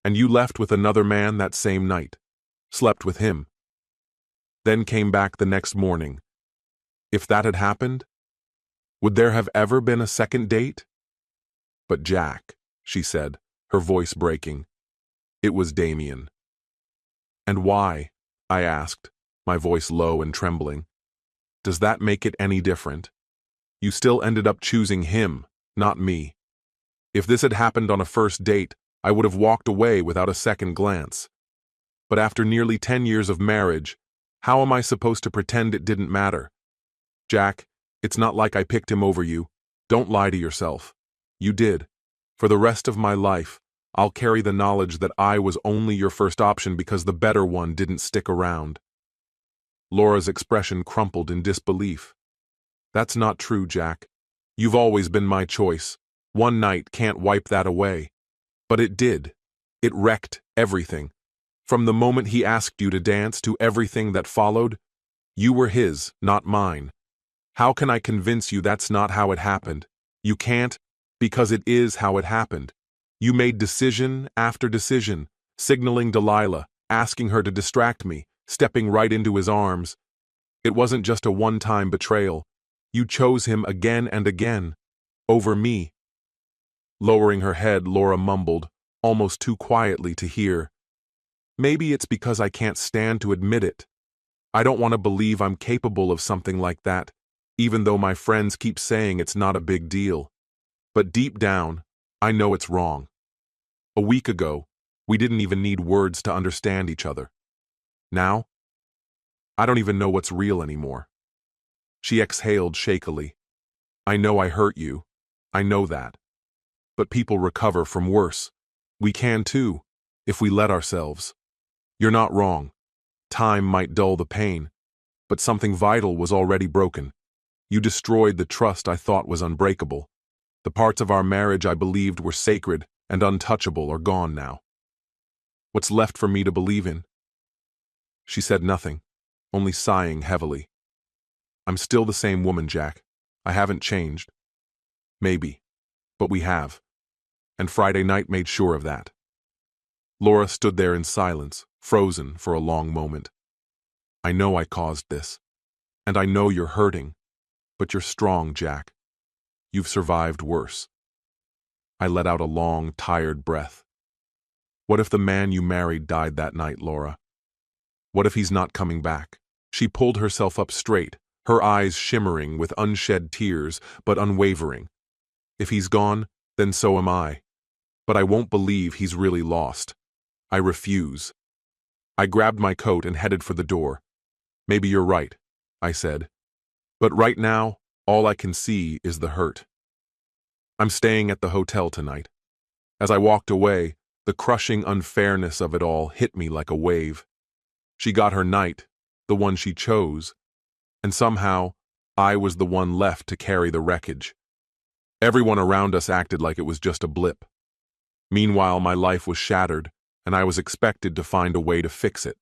And you left with another man that same night, slept with him, then came back the next morning. If that had happened, would there have ever been a second date?" "But Jack," she said, her voice breaking. "It was Damien." "And why?" I asked, my voice low and trembling. "Does that make it any different? You still ended up choosing him, not me. If this had happened on a first date, I would have walked away without a second glance. But after nearly 10 years of marriage, how am I supposed to pretend it didn't matter? Jack, it's not like I picked him over you. Don't lie to yourself. You did. For the rest of my life, I'll carry the knowledge that I was only your first option because the better one didn't stick around." Laura's expression crumpled in disbelief. "That's not true, Jack. You've always been my choice. One night can't wipe that away." "But it did. It wrecked everything. From the moment he asked you to dance to everything that followed, you were his, not mine. How can I convince you that's not how it happened? You can't, because it is how it happened. You made decision after decision, signaling Delilah, asking her to distract me, stepping right into his arms. It wasn't just a one-time betrayal. You chose him again and again, over me." Lowering her head, Laura mumbled, almost too quietly to hear, "Maybe it's because I can't stand to admit it. I don't want to believe I'm capable of something like that, even though my friends keep saying it's not a big deal. But deep down, I know it's wrong. A week ago, we didn't even need words to understand each other. Now, I don't even know what's real anymore." She exhaled shakily. "I know I hurt you. I know that. But people recover from worse. We can too, if we let ourselves. You're not wrong. Time might dull the pain, but something vital was already broken. You destroyed the trust I thought was unbreakable. The parts of our marriage I believed were sacred and untouchable are gone now. What's left for me to believe in?" She said nothing, only sighing heavily. "I'm still the same woman, Jack. I haven't changed. Maybe, but we have. and Friday night made sure of that. Laura stood there in silence, frozen for a long moment. I know I caused this, and I know you're hurting, but you're strong, Jack. You've survived worse. I let out a long, tired breath. What if the man you married died that night, Laura? What if he's not coming back? She pulled herself up straight, her eyes shimmering with unshed tears, but unwavering. If he's gone, then so am I. But I won't believe he's really lost. I refuse. I grabbed my coat and headed for the door. Maybe you're right, I said. But right now, all I can see is the hurt. I'm staying at the hotel tonight. As I walked away, the crushing unfairness of it all hit me like a wave. She got her night, the one she chose, and somehow, I was the one left to carry the wreckage. Everyone around us acted like it was just a blip. Meanwhile, my life was shattered, and I was expected to find a way to fix it.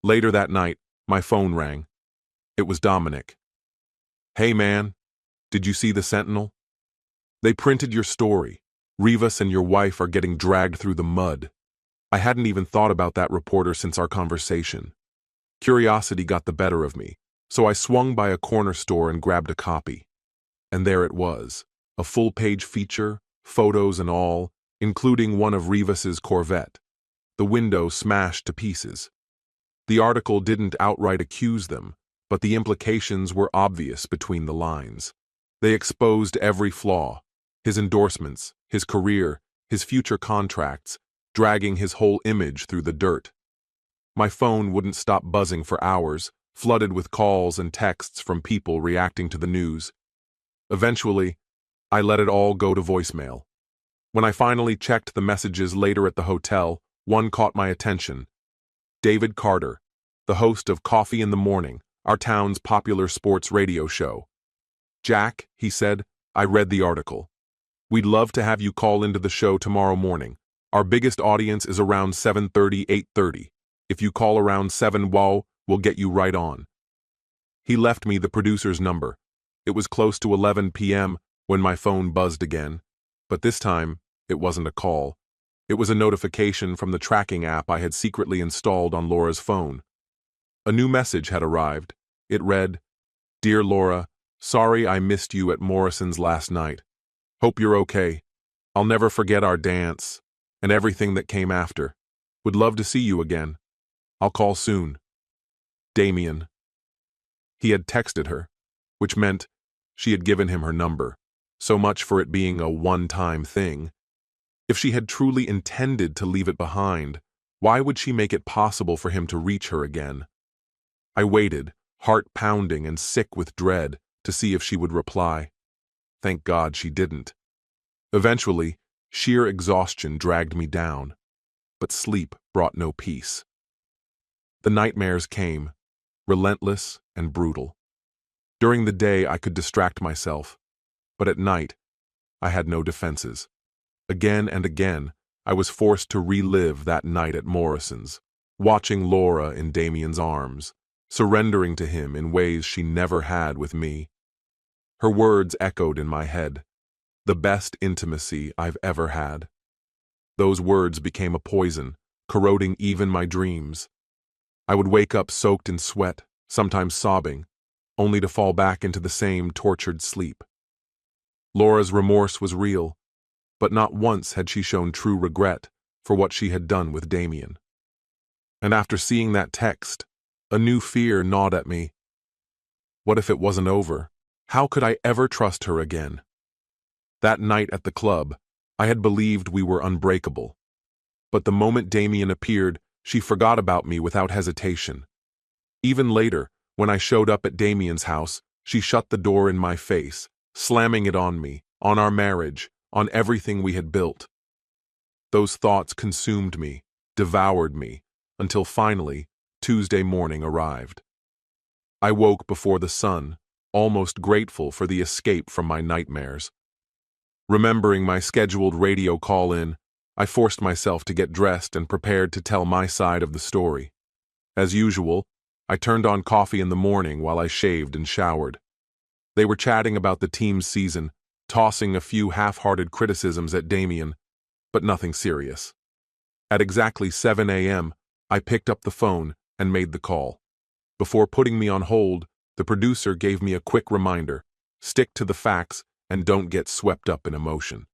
Later that night, my phone rang. It was Dominic. Hey man, did you see the Sentinel? They printed your story. Rivas and your wife are getting dragged through the mud. I hadn't even thought about that reporter since our conversation. Curiosity got the better of me, so I swung by a corner store and grabbed a copy. And there it was, a full-page feature, photos and all, including one of Rivas's Corvette. The window smashed to pieces. The article didn't outright accuse them, but the implications were obvious between the lines. They exposed every flaw, his endorsements, his career, his future contracts, dragging his whole image through the dirt. My phone wouldn't stop buzzing for hours, flooded with calls and texts from people reacting to the news. Eventually, I let it all go to voicemail. When I finally checked the messages later at the hotel, one caught my attention. David Carter, the host of Coffee in the Morning, our town's popular sports radio show. Jack, he said, I read the article. We'd love to have you call into the show tomorrow morning. Our biggest audience is around 7:30, 8:30. If you call around 7, we'll get you right on. He left me the producer's number. It was close to 11 p.m. when my phone buzzed again, but this time it wasn't a call. It was a notification from the tracking app I had secretly installed on Laura's phone. A new message had arrived. It read, Dear Laura, sorry I missed you at Morrison's last night. Hope you're okay. I'll never forget our dance and everything that came after. Would love to see you again. I'll call soon. Damien. He had texted her, which meant she had given him her number. So much for it being a one-time thing. If she had truly intended to leave it behind, why would she make it possible for him to reach her again? I waited, heart pounding and sick with dread, to see if she would reply. Thank God she didn't. Eventually, sheer exhaustion dragged me down, but sleep brought no peace. The nightmares came, relentless and brutal. During the day I could distract myself, but at night I had no defenses. Again and again, I was forced to relive that night at Morrison's, watching Laura in Damien's arms, surrendering to him in ways she never had with me. Her words echoed in my head, the best intimacy I've ever had. Those words became a poison, corroding even my dreams. I would wake up soaked in sweat, sometimes sobbing, only to fall back into the same tortured sleep. Laura's remorse was real, but not once had she shown true regret for what she had done with Damien. And after seeing that text, a new fear gnawed at me. What if it wasn't over? How could I ever trust her again? That night at the club, I had believed we were unbreakable. But the moment Damien appeared, she forgot about me without hesitation. Even later, when I showed up at Damien's house, she shut the door in my face, slamming it on me, on our marriage, on everything we had built. Those thoughts consumed me, devoured me, until finally, Tuesday morning arrived. I woke before the sun, almost grateful for the escape from my nightmares. Remembering my scheduled radio call-in, I forced myself to get dressed and prepared to tell my side of the story. As usual, I turned on Coffee in the Morning while I shaved and showered. They were chatting about the team's season, tossing a few half-hearted criticisms at Damien, but nothing serious. At exactly 7 a.m., I picked up the phone and made the call. Before putting me on hold, the producer gave me a quick reminder: stick to the facts and don't get swept up in emotion.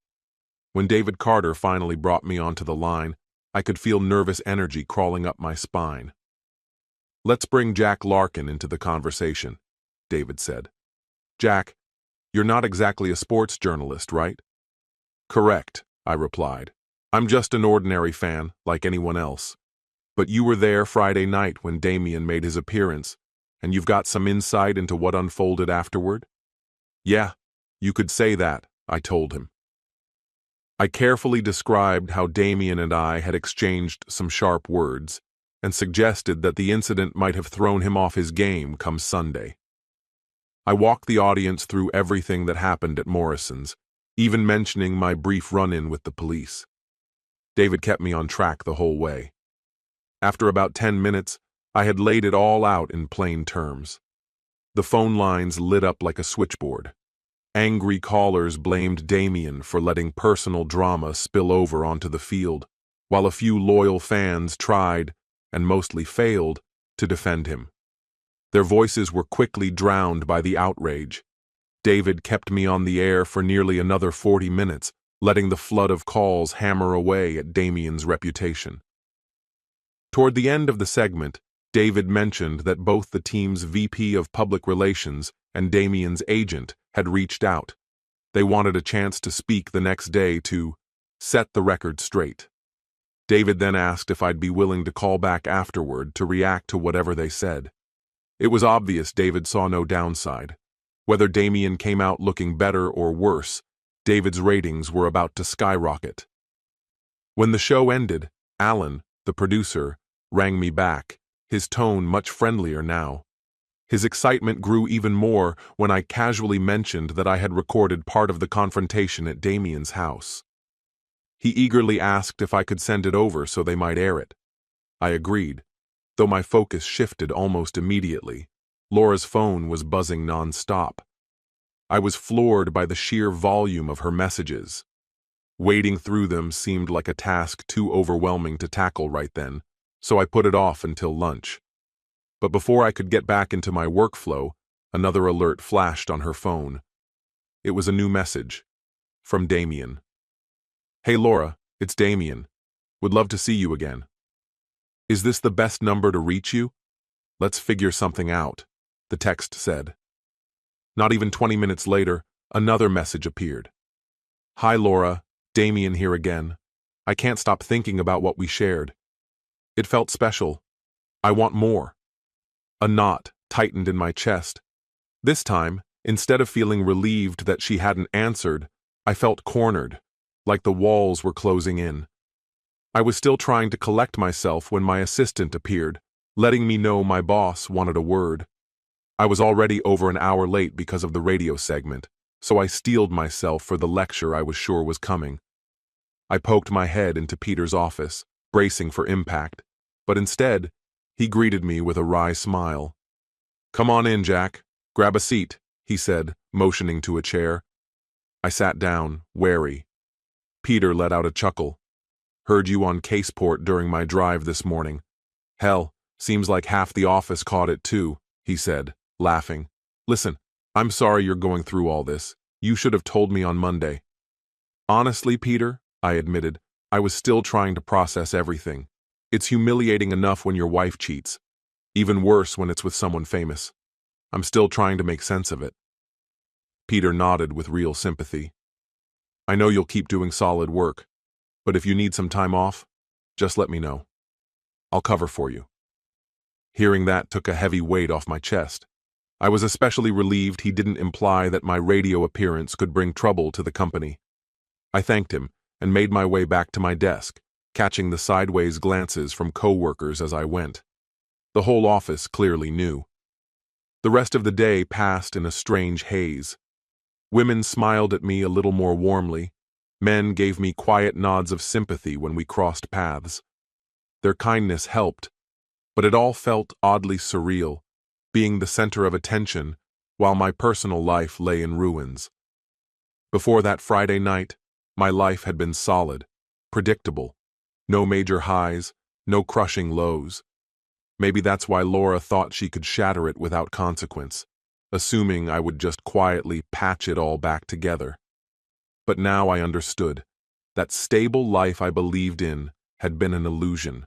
When David Carter finally brought me onto the line, I could feel nervous energy crawling up my spine. "Let's bring Jack Larkin into the conversation," David said. "Jack, you're not exactly a sports journalist, right?" "Correct," I replied. "I'm just an ordinary fan, like anyone else. But you were there Friday night when Damien made his appearance, and you've got some insight into what unfolded afterward?" "Yeah, you could say that," I told him. I carefully described how Damien and I had exchanged some sharp words, and suggested that the incident might have thrown him off his game come Sunday. I walked the audience through everything that happened at Morrison's, even mentioning my brief run-in with the police. David kept me on track the whole way. After about 10 minutes, I had laid it all out in plain terms. The phone lines lit up like a switchboard. Angry callers blamed Damien for letting personal drama spill over onto the field, while a few loyal fans tried, and mostly failed, to defend him. Their voices were quickly drowned by the outrage. David kept me on the air for nearly another 40 minutes, letting the flood of calls hammer away at Damien's reputation. Toward the end of the segment, David mentioned that both the team's VP of Public Relations and Damien's agent had reached out. They wanted a chance to speak the next day to set the record straight. David then asked if I'd be willing to call back afterward to react to whatever they said. It was obvious David saw no downside. Whether Damien came out looking better or worse, David's ratings were about to skyrocket. When the show ended, Alan, the producer, rang me back, his tone much friendlier now. His excitement grew even more when I casually mentioned that I had recorded part of the confrontation at Damien's house. He eagerly asked if I could send it over so they might air it. I agreed, though my focus shifted almost immediately. Laura's phone was buzzing non-stop. I was floored by the sheer volume of her messages. Wading through them seemed like a task too overwhelming to tackle right then, so I put it off until lunch. But before I could get back into my workflow, another alert flashed on her phone. It was a new message. From Damien. "Hey Laura, it's Damien. Would love to see you again. Is this the best number to reach you? Let's figure something out," the text said. Not even 20 minutes later, another message appeared. "Hi Laura, Damien here again. I can't stop thinking about what we shared. It felt special. I want more." A knot tightened in my chest. This time, instead of feeling relieved that she hadn't answered, I felt cornered, like the walls were closing in. I was still trying to collect myself when my assistant appeared, letting me know my boss wanted a word. I was already over an hour late because of the radio segment, so I steeled myself for the lecture I was sure was coming. I poked my head into Peter's office, bracing for impact, but instead, he greeted me with a wry smile. "Come on in, Jack. Grab a seat," he said, motioning to a chair. I sat down, wary. Peter let out a chuckle. "Heard you on Caseport during my drive this morning. Hell, seems like half the office caught it too," he said, laughing. "Listen, I'm sorry you're going through all this. You should have told me on Monday." "Honestly, Peter," I admitted, "I was still trying to process everything. It's humiliating enough when your wife cheats. Even worse when it's with someone famous. I'm still trying to make sense of it." Peter nodded with real sympathy. "I know you'll keep doing solid work, but if you need some time off, just let me know. I'll cover for you." Hearing that took a heavy weight off my chest. I was especially relieved he didn't imply that my radio appearance could bring trouble to the company. I thanked him and made my way back to my desk, catching the sideways glances from co-workers as I went. The whole office clearly knew. The rest of the day passed in a strange haze. Women smiled at me a little more warmly. Men gave me quiet nods of sympathy when we crossed paths. Their kindness helped, but it all felt oddly surreal, being the center of attention while my personal life lay in ruins. Before that Friday night, my life had been solid, predictable. No major highs, no crushing lows. Maybe that's why Laura thought she could shatter it without consequence, assuming I would just quietly patch it all back together. But now I understood. That stable life I believed in had been an illusion.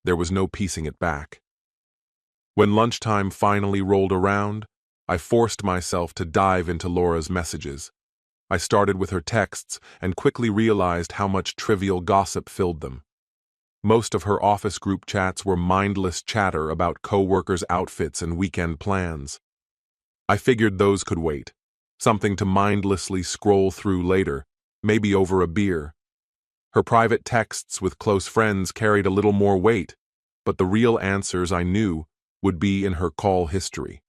There was no piecing it back. When lunchtime finally rolled around, I forced myself to dive into Laura's messages. I started with her texts and quickly realized how much trivial gossip filled them. Most of her office group chats were mindless chatter about co-workers' outfits and weekend plans. I figured those could wait, something to mindlessly scroll through later, maybe over a beer. Her private texts with close friends carried a little more weight, but the real answers I knew would be in her call history.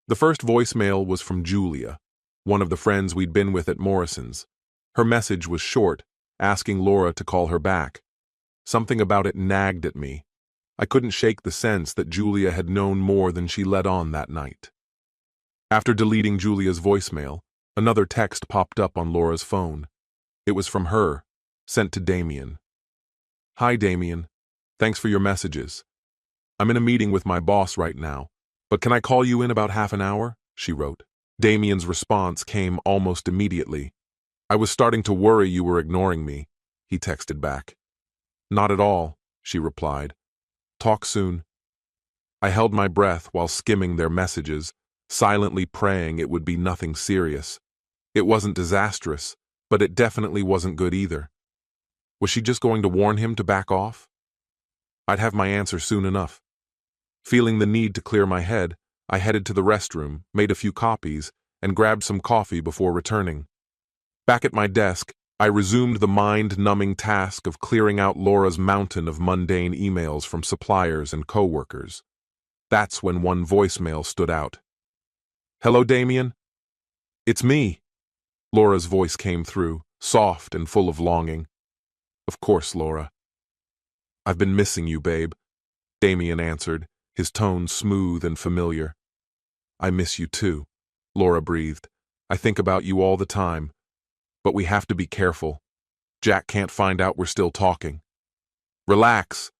The first voicemail was from Julia, one of the friends we'd been with at Morrison's. Her message was short, asking Laura to call her back. Something about it nagged at me. I couldn't shake the sense that Julia had known more than she let on that night. After deleting Julia's voicemail, another text popped up on Laura's phone. It was from her, sent to Damien. "Hi, Damien. Thanks for your messages. I'm in a meeting with my boss right now, but can I call you in about half an hour?" she wrote. Damien's response came almost immediately. "I was starting to worry you were ignoring me," he texted back. "Not at all," she replied. "Talk soon." I held my breath while skimming their messages, silently praying it would be nothing serious. It wasn't disastrous, but it definitely wasn't good either. Was she just going to warn him to back off? I'd have my answer soon enough. Feeling the need to clear my head, I headed to the restroom, made a few copies, and grabbed some coffee before returning. Back at my desk, I resumed the mind-numbing task of clearing out Laura's mountain of mundane emails from suppliers and co-workers. That's when one voicemail stood out. "Hello, Damien?" "It's me." Laura's voice came through, soft and full of longing. "Of course, Laura." "I've been missing you, babe," Damien answered, his tone smooth and familiar. "I miss you too," Laura breathed. "I think about you all the time. But we have to be careful. Jack can't find out we're still talking." "Relax,"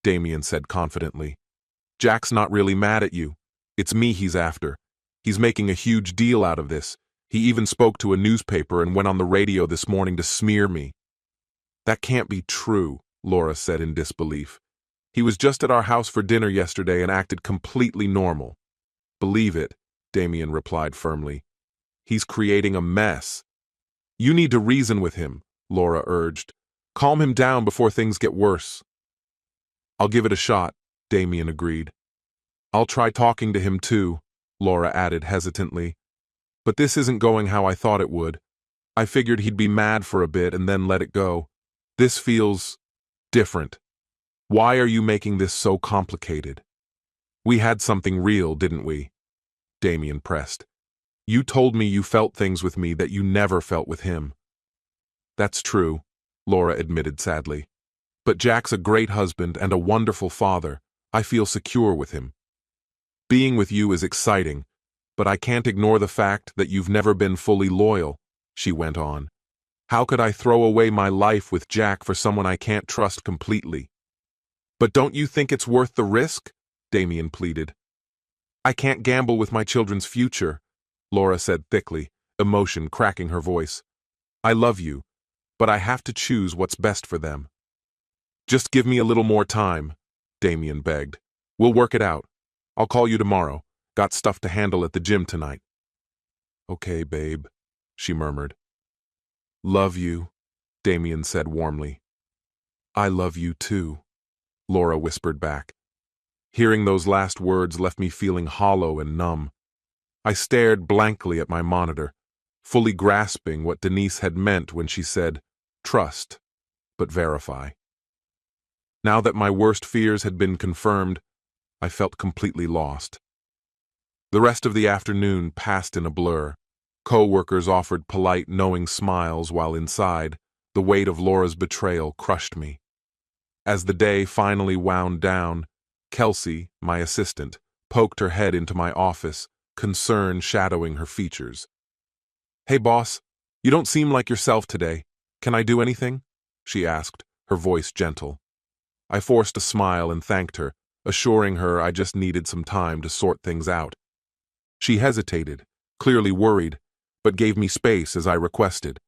Damien said confidently. "Jack's not really mad at you. It's me he's after. He's making a huge deal out of this. He even spoke to a newspaper and went on the radio this morning to smear me." "That can't be true," Laura said in disbelief. "He was just at our house for dinner yesterday and acted completely normal." "Believe it," Damien replied firmly. "He's creating a mess." "You need to reason with him," Laura urged. "Calm him down before things get worse." "I'll give it a shot," Damien agreed. "I'll try talking to him too," Laura added hesitantly. "But this isn't going how I thought it would. I figured he'd be mad for a bit and then let it go. This feels different. Why are you making this so complicated?" "We had something real, didn't we?" Damien pressed. "You told me you felt things with me that you never felt with him." "That's true," Laura admitted sadly. "But Jack's a great husband and a wonderful father. I feel secure with him. Being with you is exciting, but I can't ignore the fact that you've never been fully loyal," she went on. "How could I throw away my life with Jack for someone I can't trust completely?" "But don't you think it's worth the risk?" Damien pleaded. "I can't gamble with my children's future," Laura said thickly, emotion cracking her voice. "I love you, but I have to choose what's best for them." "Just give me a little more time," Damien begged. "We'll work it out. I'll call you tomorrow. Got stuff to handle at the gym tonight." "Okay, babe," she murmured. "Love you," Damien said warmly. "I love you too," Laura whispered back. Hearing those last words left me feeling hollow and numb. I stared blankly at my monitor, fully grasping what Denise had meant when she said, "Trust, but verify." Now that my worst fears had been confirmed, I felt completely lost. The rest of the afternoon passed in a blur. Co-workers offered polite, knowing smiles while inside, the weight of Laura's betrayal crushed me. As the day finally wound down, Kelsey, my assistant, poked her head into my office, concern shadowing her features. "Hey, boss, You don't seem like yourself today. Can I do anything? She asked, her voice gentle. I forced a smile and thanked her, assuring her I just needed some time to sort things out. She hesitated, clearly worried, but gave me space as I requested.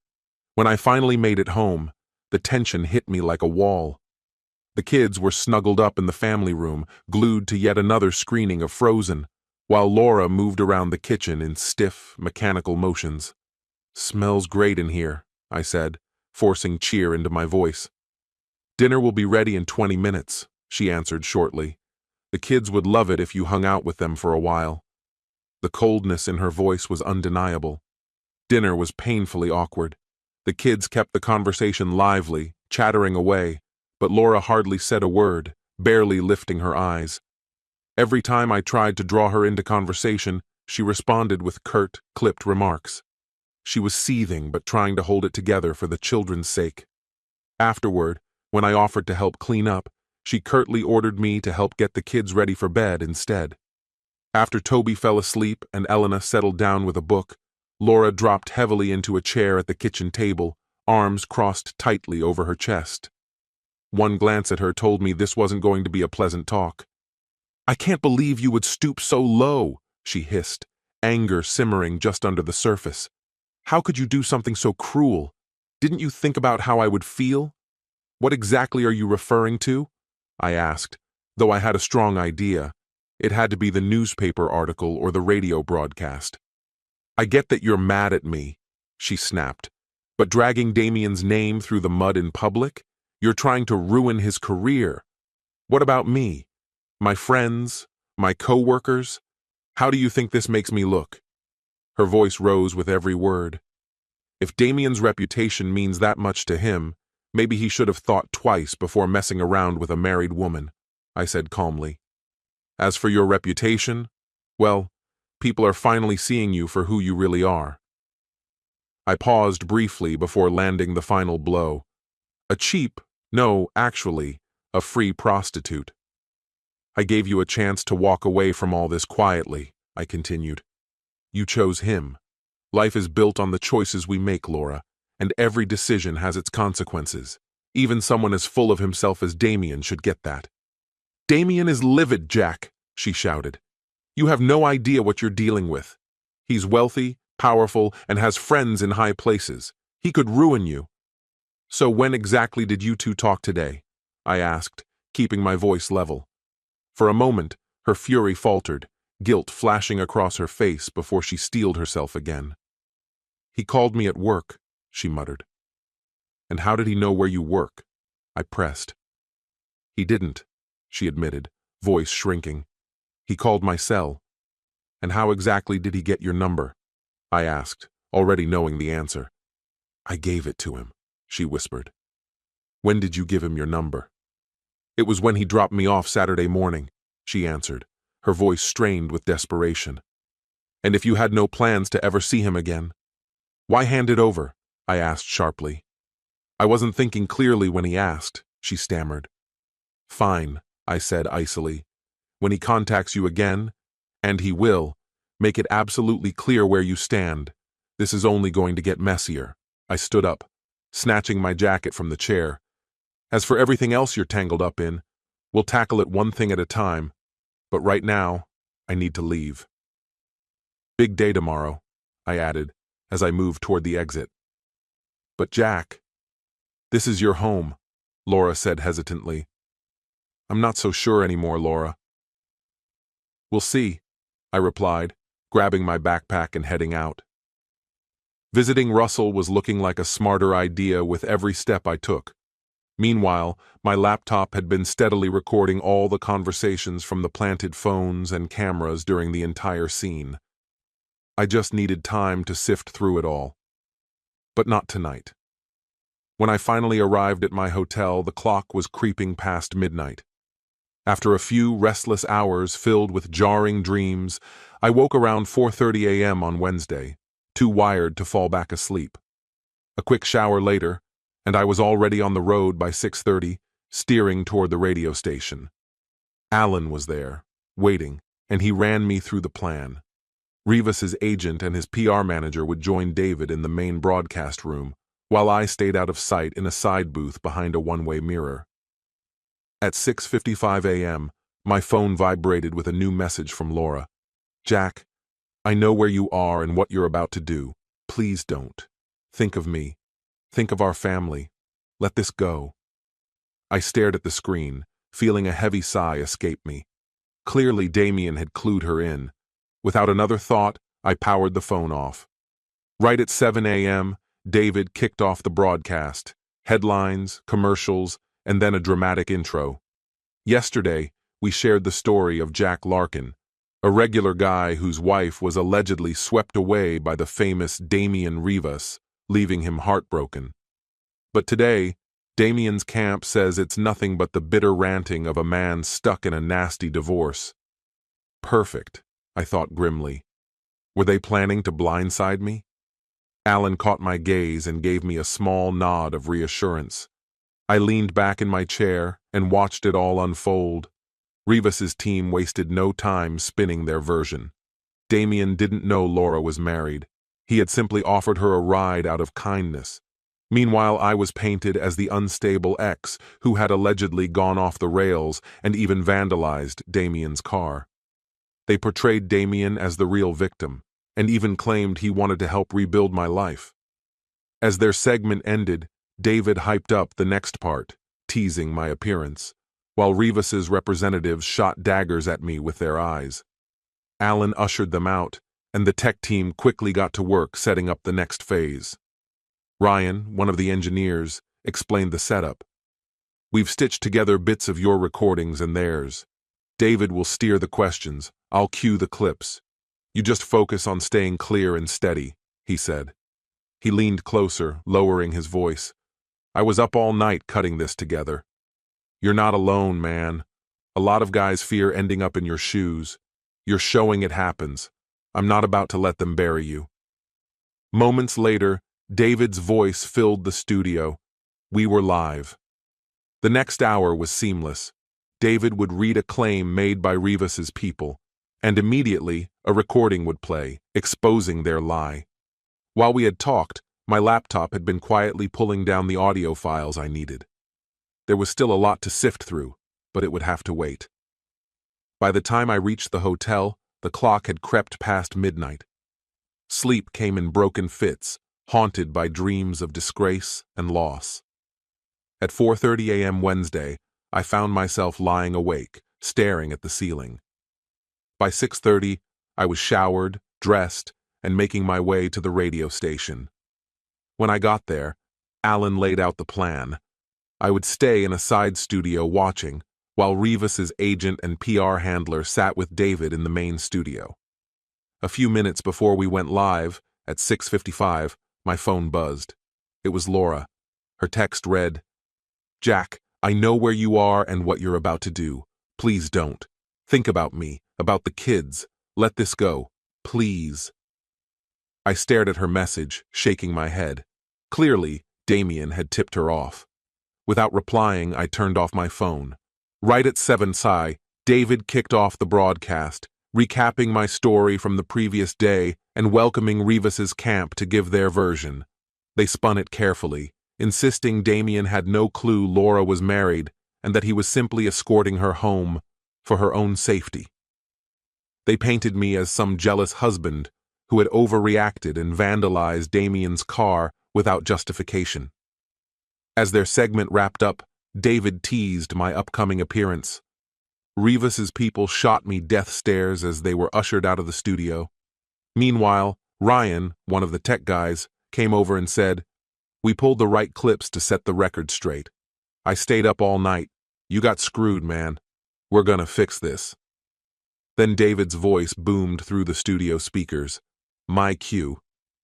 When I finally made it home, the tension hit me like a wall. The kids were snuggled up in the family room, glued to yet another screening of Frozen, while Laura moved around the kitchen in stiff, mechanical motions. "Smells great in here," I said, forcing cheer into my voice. "Dinner will be ready in 20 minutes, she answered shortly. "The kids would love it if you hung out with them for a while." The coldness in her voice was undeniable. Dinner was painfully awkward. The kids kept the conversation lively, chattering away, but Laura hardly said a word, barely lifting her eyes. Every time I tried to draw her into conversation, she responded with curt, clipped remarks. She was seething but trying to hold it together for the children's sake. Afterward, when I offered to help clean up, she curtly ordered me to help get the kids ready for bed instead. After Toby fell asleep and Elena settled down with a book, Laura dropped heavily into a chair at the kitchen table, arms crossed tightly over her chest. One glance at her told me this wasn't going to be a pleasant talk. "I can't believe you would stoop so low," she hissed, anger simmering just under the surface. "How could you do something so cruel? Didn't you think about how I would feel?" "What exactly are you referring to?" I asked, though I had a strong idea. It had to be the newspaper article or the radio broadcast. "I get that you're mad at me," she snapped, "but dragging Damien's name through the mud in public? You're trying to ruin his career. What about me? My friends? My co-workers? How do you think this makes me look?" Her voice rose with every word. "If Damien's reputation means that much to him, maybe he should have thought twice before messing around with a married woman," I said calmly. "As for your reputation, well, people are finally seeing you for who you really are." I paused briefly before landing the final blow. A cheap, no, actually, a free prostitute. "I gave you a chance to walk away from all this quietly," I continued. "You chose him. Life is built on the choices we make, Laura, and every decision has its consequences. Even someone as full of himself as Damien should get that." "Damien is livid, Jack," she shouted. "You have no idea what you're dealing with. He's wealthy, powerful, and has friends in high places. He could ruin you." "So when exactly did you two talk today?" I asked, keeping my voice level. For a moment, her fury faltered, guilt flashing across her face before she steeled herself again. "He called me at work," she muttered. "And how did he know where you work?" I pressed. "He didn't," she admitted, voice shrinking. "He called my cell." "And how exactly did he get your number?" I asked, already knowing the answer. "I gave it to him," she whispered. "When did you give him your number?" "It was when he dropped me off Saturday morning," she answered, her voice strained with desperation. "And if you had no plans to ever see him again?" "Why hand it over?" I asked sharply. "I wasn't thinking clearly when he asked," she stammered. "Fine," I said icily. "When he contacts you again, and he will, make it absolutely clear where you stand. This is only going to get messier." I stood up, snatching my jacket from the chair. "As for everything else you're tangled up in, we'll tackle it one thing at a time. But right now, I need to leave." "Big day tomorrow," I added, as I moved toward the exit. "But Jack—" "This is your home," Laura said hesitantly. "I'm not so sure anymore, Laura." "We'll see," I replied, grabbing my backpack and heading out. Visiting Russell was looking like a smarter idea with every step I took. Meanwhile, my laptop had been steadily recording all the conversations from the planted phones and cameras during the entire scene. I just needed time to sift through it all. But not tonight. When I finally arrived at my hotel, the clock was creeping past midnight. After a few restless hours filled with jarring dreams, I woke around 4:30 a.m. on Wednesday, too wired to fall back asleep. A quick shower later, and I was already on the road by 6:30, steering toward the radio station. Alan was there, waiting, and he ran me through the plan. Rivas's agent and his PR manager would join David in the main broadcast room, while I stayed out of sight in a side booth behind a one-way mirror. At 6:55 a.m., my phone vibrated with a new message from Laura. "Jack, I know where you are and what you're about to do. Please don't. Think of me. Think of our family. Let this go." I stared at the screen, feeling a heavy sigh escape me. Clearly, Damien had clued her in. Without another thought, I powered the phone off. Right at 7 a.m., David kicked off the broadcast. Headlines, commercials, and then a dramatic intro. Yesterday, we shared the story of Jack Larkin, a regular guy whose wife was allegedly swept away by the famous Damien Rivas, leaving him heartbroken. But today, Damien's camp says it's nothing but the bitter ranting of a man stuck in a nasty divorce. Perfect, I thought grimly. Were they planning to blindside me? Alan caught my gaze and gave me a small nod of reassurance. I leaned back in my chair and watched it all unfold. Rivas's team wasted no time spinning their version. Damien didn't know Laura was married. He had simply offered her a ride out of kindness. Meanwhile, I was painted as the unstable ex who had allegedly gone off the rails and even vandalized Damien's car. They portrayed Damien as the real victim, and even claimed he wanted to help rebuild my life. As their segment ended, David hyped up the next part, teasing my appearance, while Rivas's representatives shot daggers at me with their eyes. Alan ushered them out, and the tech team quickly got to work setting up the next phase. Ryan, one of the engineers, explained the setup. "We've stitched together bits of your recordings and theirs. David will steer the questions. I'll cue the clips. You just focus on staying clear and steady," he said. He leaned closer, lowering his voice. "I was up all night cutting this together. You're not alone, man. A lot of guys fear ending up in your shoes. You're showing it happens. I'm not about to let them bury you." Moments later, David's voice filled the studio. We were live. The next hour was seamless. David would read a claim made by Rivas's people, and immediately a recording would play, exposing their lie. While we had talked, my laptop had been quietly pulling down the audio files I needed. There was still a lot to sift through, but it would have to wait. By the time I reached the hotel, the clock had crept past midnight. Sleep came in broken fits, haunted by dreams of disgrace and loss. At 4:30 a.m. Wednesday, I found myself lying awake, staring at the ceiling. By 6:30, I was showered, dressed, and making my way to the radio station. When I got there, Alan laid out the plan. I would stay in a side studio watching, while Rivas's agent and PR handler sat with David in the main studio. A few minutes before we went live, at 6:55, my phone buzzed. It was Laura. Her text read, "Jack, I know where you are and what you're about to do. Please don't. Think about me, about the kids. Let this go. Please." I stared at her message, shaking my head. Clearly, Damien had tipped her off. Without replying, I turned off my phone. Right at 7 David kicked off the broadcast, recapping my story from the previous day and welcoming Rivas's camp to give their version. They spun it carefully, insisting Damien had no clue Laura was married and that he was simply escorting her home for her own safety. They painted me as some jealous husband who had overreacted and vandalized Damien's car without justification. As their segment wrapped up, David teased my upcoming appearance. Rivas's people shot me death stares as they were ushered out of the studio. Meanwhile, Ryan, one of the tech guys, came over and said, "We pulled the right clips to set the record straight. I stayed up all night. You got screwed, man. We're gonna fix this." Then David's voice boomed through the studio speakers. My cue.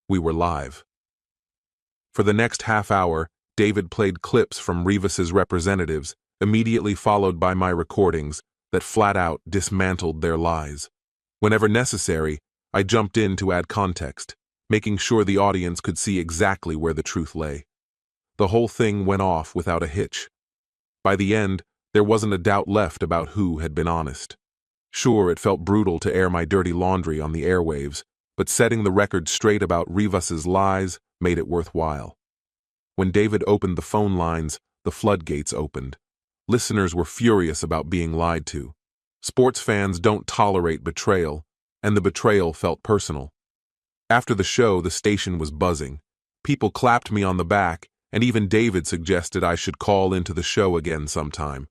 We were live. For the next half hour, David played clips from Rivas's representatives, immediately followed by my recordings that flat out dismantled their lies. Whenever necessary, I jumped in to add context, making sure the audience could see exactly where the truth lay. The whole thing went off without a hitch. By the end, there wasn't a doubt left about who had been honest. Sure, it felt brutal to air my dirty laundry on the airwaves, but setting the record straight about Rivas's lies made it worthwhile. When David opened the phone lines, the floodgates opened. Listeners were furious about being lied to. Sports fans don't tolerate betrayal, and the betrayal felt personal. After the show, the station was buzzing. People clapped me on the back, and even David suggested I should call into the show again sometime.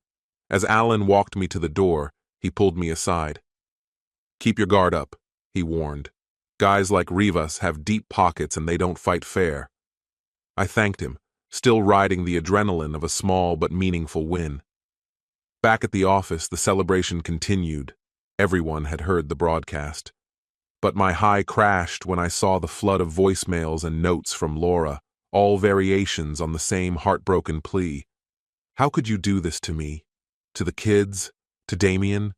As Alan walked me to the door, he pulled me aside. "Keep your guard up," he warned. "Guys like Rivas have deep pockets and they don't fight fair." I thanked him, still riding the adrenaline of a small but meaningful win. Back at the office, the celebration continued. Everyone had heard the broadcast. But my high crashed when I saw the flood of voicemails and notes from Laura, all variations on the same heartbroken plea. How could you do this to me? To the kids? To Damien?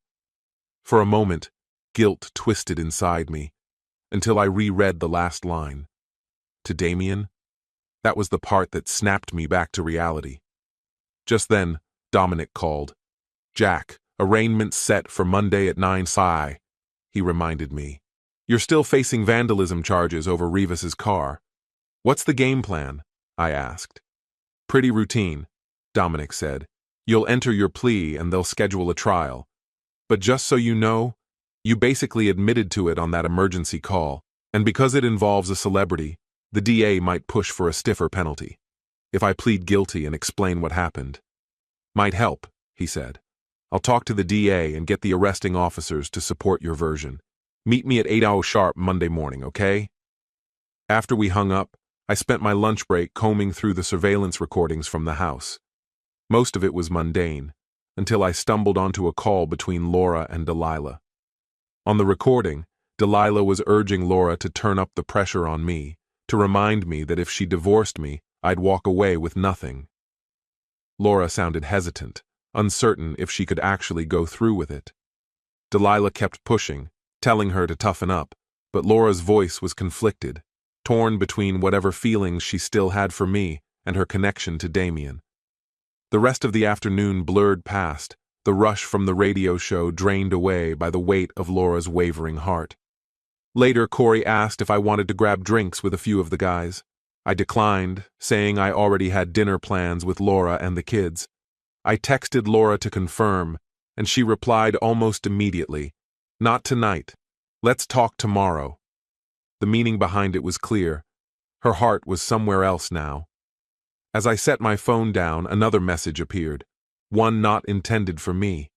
For a moment, guilt twisted inside me, until I reread the last line. To Damien? That was the part that snapped me back to reality. Just then, Dominic called. "Jack, arraignment set for Monday at 9 Psi," he reminded me. "You're still facing vandalism charges over Rivas's car." "What's the game plan?" I asked. "Pretty routine," Dominic said. "You'll enter your plea and they'll schedule a trial. But just so you know, you basically admitted to it on that emergency call, and because it involves a celebrity, the DA might push for a stiffer penalty. If I plead guilty and explain what happened." "Might help," he said. "I'll talk to the DA and get the arresting officers to support your version. Meet me at 8 sharp Monday morning, okay?" After we hung up, I spent my lunch break combing through the surveillance recordings from the house. Most of it was mundane, until I stumbled onto a call between Laura and Delilah. On the recording, Delilah was urging Laura to turn up the pressure on me, to remind me that if she divorced me, I'd walk away with nothing. Laura sounded hesitant, uncertain if she could actually go through with it. Delilah kept pushing, telling her to toughen up, but Laura's voice was conflicted, torn between whatever feelings she still had for me and her connection to Damien. The rest of the afternoon blurred past, the rush from the radio show drained away by the weight of Laura's wavering heart. Later, Corey asked if I wanted to grab drinks with a few of the guys. I declined, saying I already had dinner plans with Laura and the kids. I texted Laura to confirm, and she replied almost immediately, "Not tonight. Let's talk tomorrow." The meaning behind it was clear. Her heart was somewhere else now. As I set my phone down, another message appeared, one not intended for me.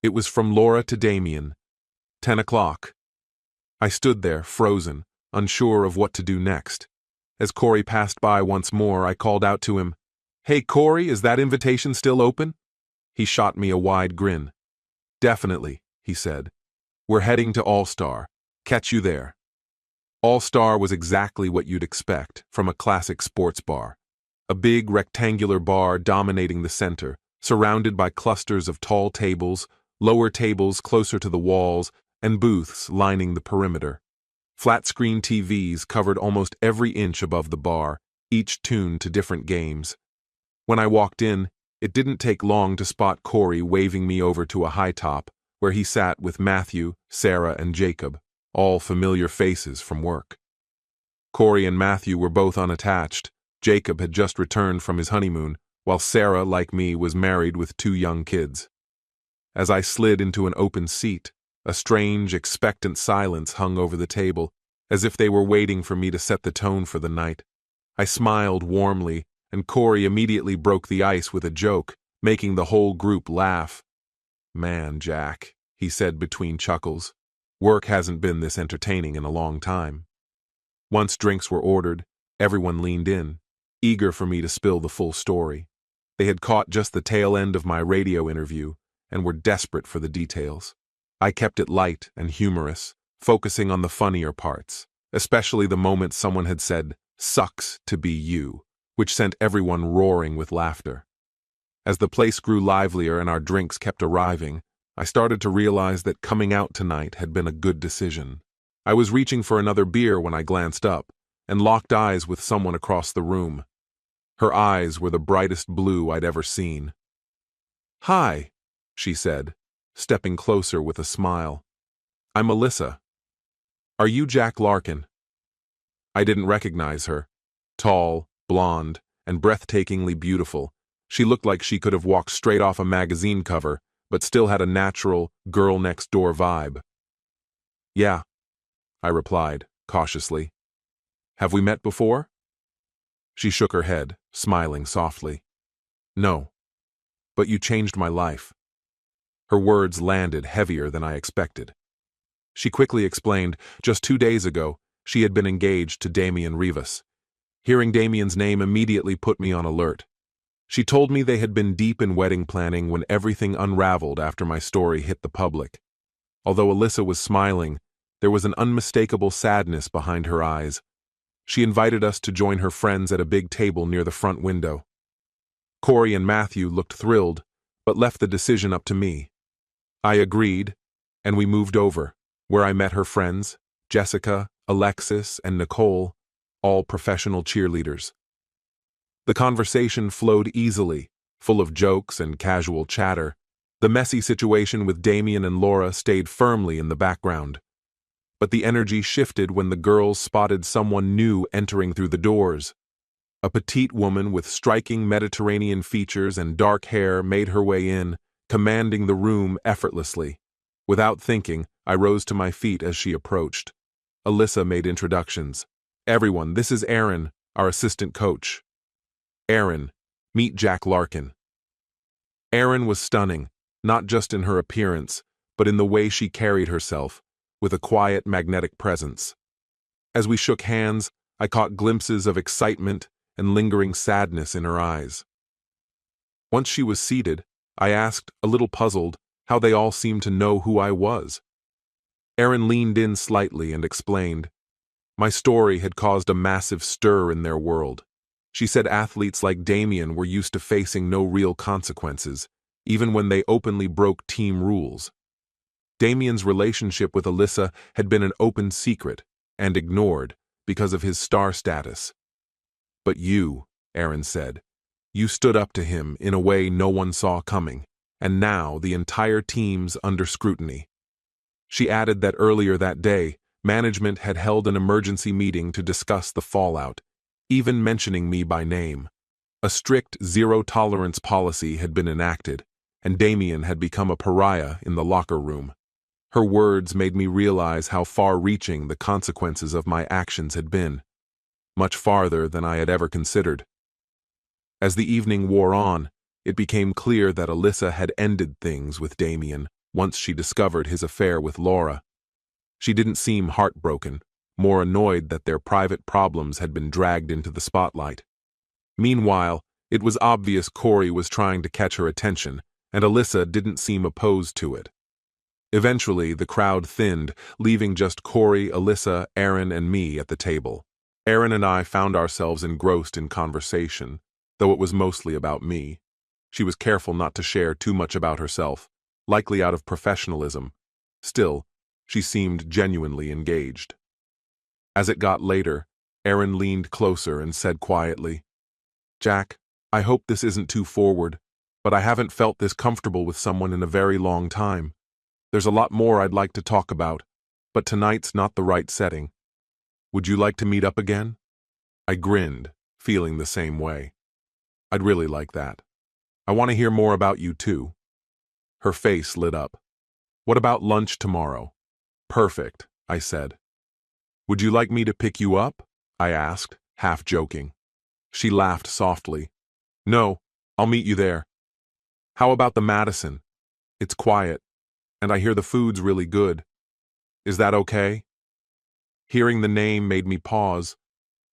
It was from Laura to Damien. 10 o'clock. I stood there, frozen, unsure of what to do next. As Corey passed by once more, I called out to him, "Hey Corey, is that invitation still open?" He shot me a wide grin. "Definitely," he said. "We're heading to All-Star. Catch you there." All-Star was exactly what you'd expect from a classic sports bar. A big rectangular bar dominating the center, surrounded by clusters of tall tables, lower tables closer to the walls, and booths lining the perimeter. Flat-screen TVs covered almost every inch above the bar, each tuned to different games. When I walked in, it didn't take long to spot Corey waving me over to a high top, where he sat with Matthew, Sarah, and Jacob, all familiar faces from work. Corey and Matthew were both unattached. Jacob had just returned from his honeymoon, while Sarah, like me, was married with 2 young kids. As I slid into an open seat, a strange, expectant silence hung over the table, as if they were waiting for me to set the tone for the night. I smiled warmly, and Corey immediately broke the ice with a joke, making the whole group laugh. "Man, Jack," he said between chuckles, "work hasn't been this entertaining in a long time." Once drinks were ordered, everyone leaned in, eager for me to spill the full story. They had caught just the tail end of my radio interview and were desperate for the details. I kept it light and humorous, focusing on the funnier parts, especially the moment someone had said, "Sucks to be you," which sent everyone roaring with laughter. As the place grew livelier and our drinks kept arriving, I started to realize that coming out tonight had been a good decision. I was reaching for another beer when I glanced up and locked eyes with someone across the room. Her eyes were the brightest blue I'd ever seen. "Hi," she said, stepping closer with a smile. "I'm Melissa." "Are you Jack Larkin?" I didn't recognize her. Tall, blonde, and breathtakingly beautiful, she looked like she could have walked straight off a magazine cover, but still had a natural, girl-next-door vibe. "Yeah," I replied, cautiously. "Have we met before?" She shook her head, smiling softly. "No, but you changed my life." Her words landed heavier than I expected. She quickly explained, just 2 days ago, she had been engaged to Damian Rivas. Hearing Damian's name immediately put me on alert. She told me they had been deep in wedding planning when everything unraveled after my story hit the public. Although Alyssa was smiling, there was an unmistakable sadness behind her eyes. She invited us to join her friends at a big table near the front window. Corey and Matthew looked thrilled, but left the decision up to me. I agreed, and we moved over, where I met her friends, Jessica, Alexis, and Nicole, all professional cheerleaders. The conversation flowed easily, full of jokes and casual chatter. The messy situation with Damian and Laura stayed firmly in the background. But the energy shifted when the girls spotted someone new entering through the doors. A petite woman with striking Mediterranean features and dark hair made her way in, commanding the room effortlessly. Without thinking, I rose to my feet as she approached. Alyssa made introductions. "Everyone, this is Erin, our assistant coach." "Erin, meet Jack Larkin." Erin was stunning, not just in her appearance, but in the way she carried herself, with a quiet, magnetic presence. As we shook hands, I caught glimpses of excitement and lingering sadness in her eyes. Once she was seated, I asked, a little puzzled, how they all seemed to know who I was. Erin leaned in slightly and explained. My story had caused a massive stir in their world. She said athletes like Damian were used to facing no real consequences, even when they openly broke team rules. Damian's relationship with Alyssa had been an open secret and ignored because of his star status. "But you," Erin said, "you stood up to him in a way no one saw coming, and now the entire team's under scrutiny." She added that earlier that day, management had held an emergency meeting to discuss the fallout, even mentioning me by name. A strict zero-tolerance policy had been enacted, and Damian had become a pariah in the locker room. Her words made me realize how far-reaching the consequences of my actions had been, much farther than I had ever considered. As the evening wore on, it became clear that Alyssa had ended things with Damian once she discovered his affair with Laura. She didn't seem heartbroken, more annoyed that their private problems had been dragged into the spotlight. Meanwhile, it was obvious Corey was trying to catch her attention, and Alyssa didn't seem opposed to it. Eventually, the crowd thinned, leaving just Corey, Alyssa, Erin, and me at the table. Erin and I found ourselves engrossed in conversation, though it was mostly about me. She was careful not to share too much about herself, likely out of professionalism. Still, she seemed genuinely engaged. As it got later, Erin leaned closer and said quietly, "Jack, I hope this isn't too forward, but I haven't felt this comfortable with someone in a very long time. There's a lot more I'd like to talk about, but tonight's not the right setting. Would you like to meet up again?" I grinned, feeling the same way. "I'd really like that. I want to hear more about you too." Her face lit up. "What about lunch tomorrow?" "Perfect," I said. "Would you like me to pick you up?" I asked, half joking. She laughed softly. "No, I'll meet you there." "How about the Madison? It's quiet, and I hear the food's really good. Is that okay?" Hearing the name made me pause.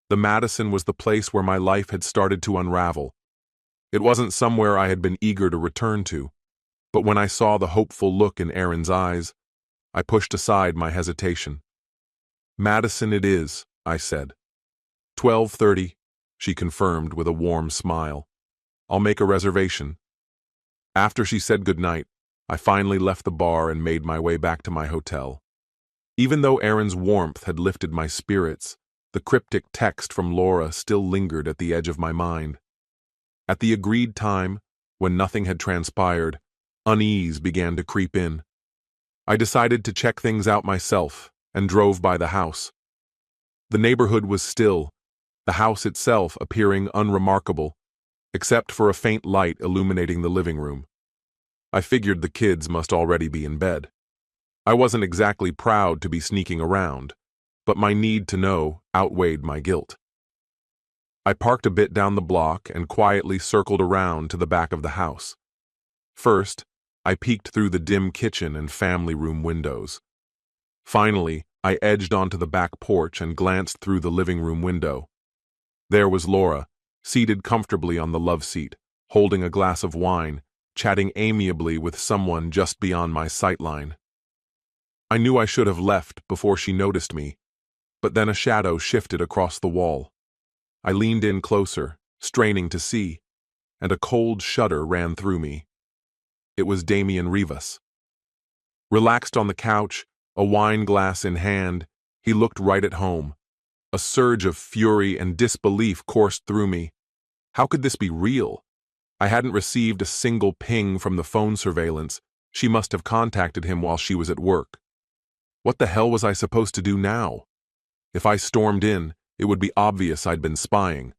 The Madison was the place where my life had started to unravel. It wasn't somewhere I had been eager to return to, but when I saw the hopeful look in Erin's eyes, I pushed aside my hesitation. "Madison it is," I said. 12:30, she confirmed with a warm smile. "I'll make a reservation." After she said goodnight, I finally left the bar and made my way back to my hotel. Even though Erin's warmth had lifted my spirits, the cryptic text from Laura still lingered at the edge of my mind. At the agreed time, when nothing had transpired, unease began to creep in. I decided to check things out myself, and drove by the house. The neighborhood was still, the house itself appearing unremarkable, except for a faint light illuminating the living room. I figured the kids must already be in bed. I wasn't exactly proud to be sneaking around, but my need to know outweighed my guilt. I parked a bit down the block and quietly circled around to the back of the house. First, I peeked through the dim kitchen and family room windows. Finally, I edged onto the back porch and glanced through the living room window. There was Laura, seated comfortably on the love seat, holding a glass of wine, chatting amiably with someone just beyond my sightline. I knew I should have left before she noticed me, but then a shadow shifted across the wall. I leaned in closer, straining to see, and a cold shudder ran through me. It was Damian Rivas. Relaxed on the couch, a wine glass in hand, he looked right at home. A surge of fury and disbelief coursed through me. How could this be real? I hadn't received a single ping from the phone surveillance. She must have contacted him while she was at work. What the hell was I supposed to do now? If I stormed in, it would be obvious I'd been spying.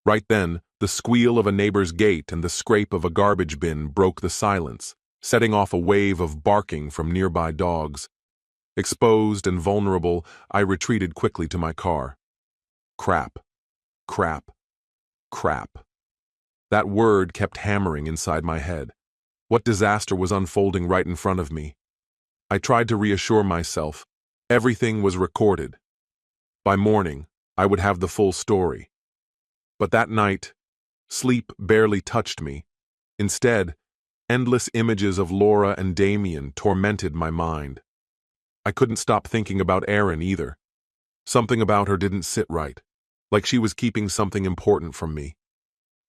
Right then, the squeal of a neighbor's gate and the scrape of a garbage bin broke the silence, setting off a wave of barking from nearby dogs. Exposed and vulnerable, I retreated quickly to my car. Crap. Crap. Crap. That word kept hammering inside my head. What disaster was unfolding right in front of me? I tried to reassure myself. Everything was recorded. By morning, I would have the full story. But that night, sleep barely touched me. Instead, endless images of Laura and Damian tormented my mind. I couldn't stop thinking about Erin either. Something about her didn't sit right, like she was keeping something important from me.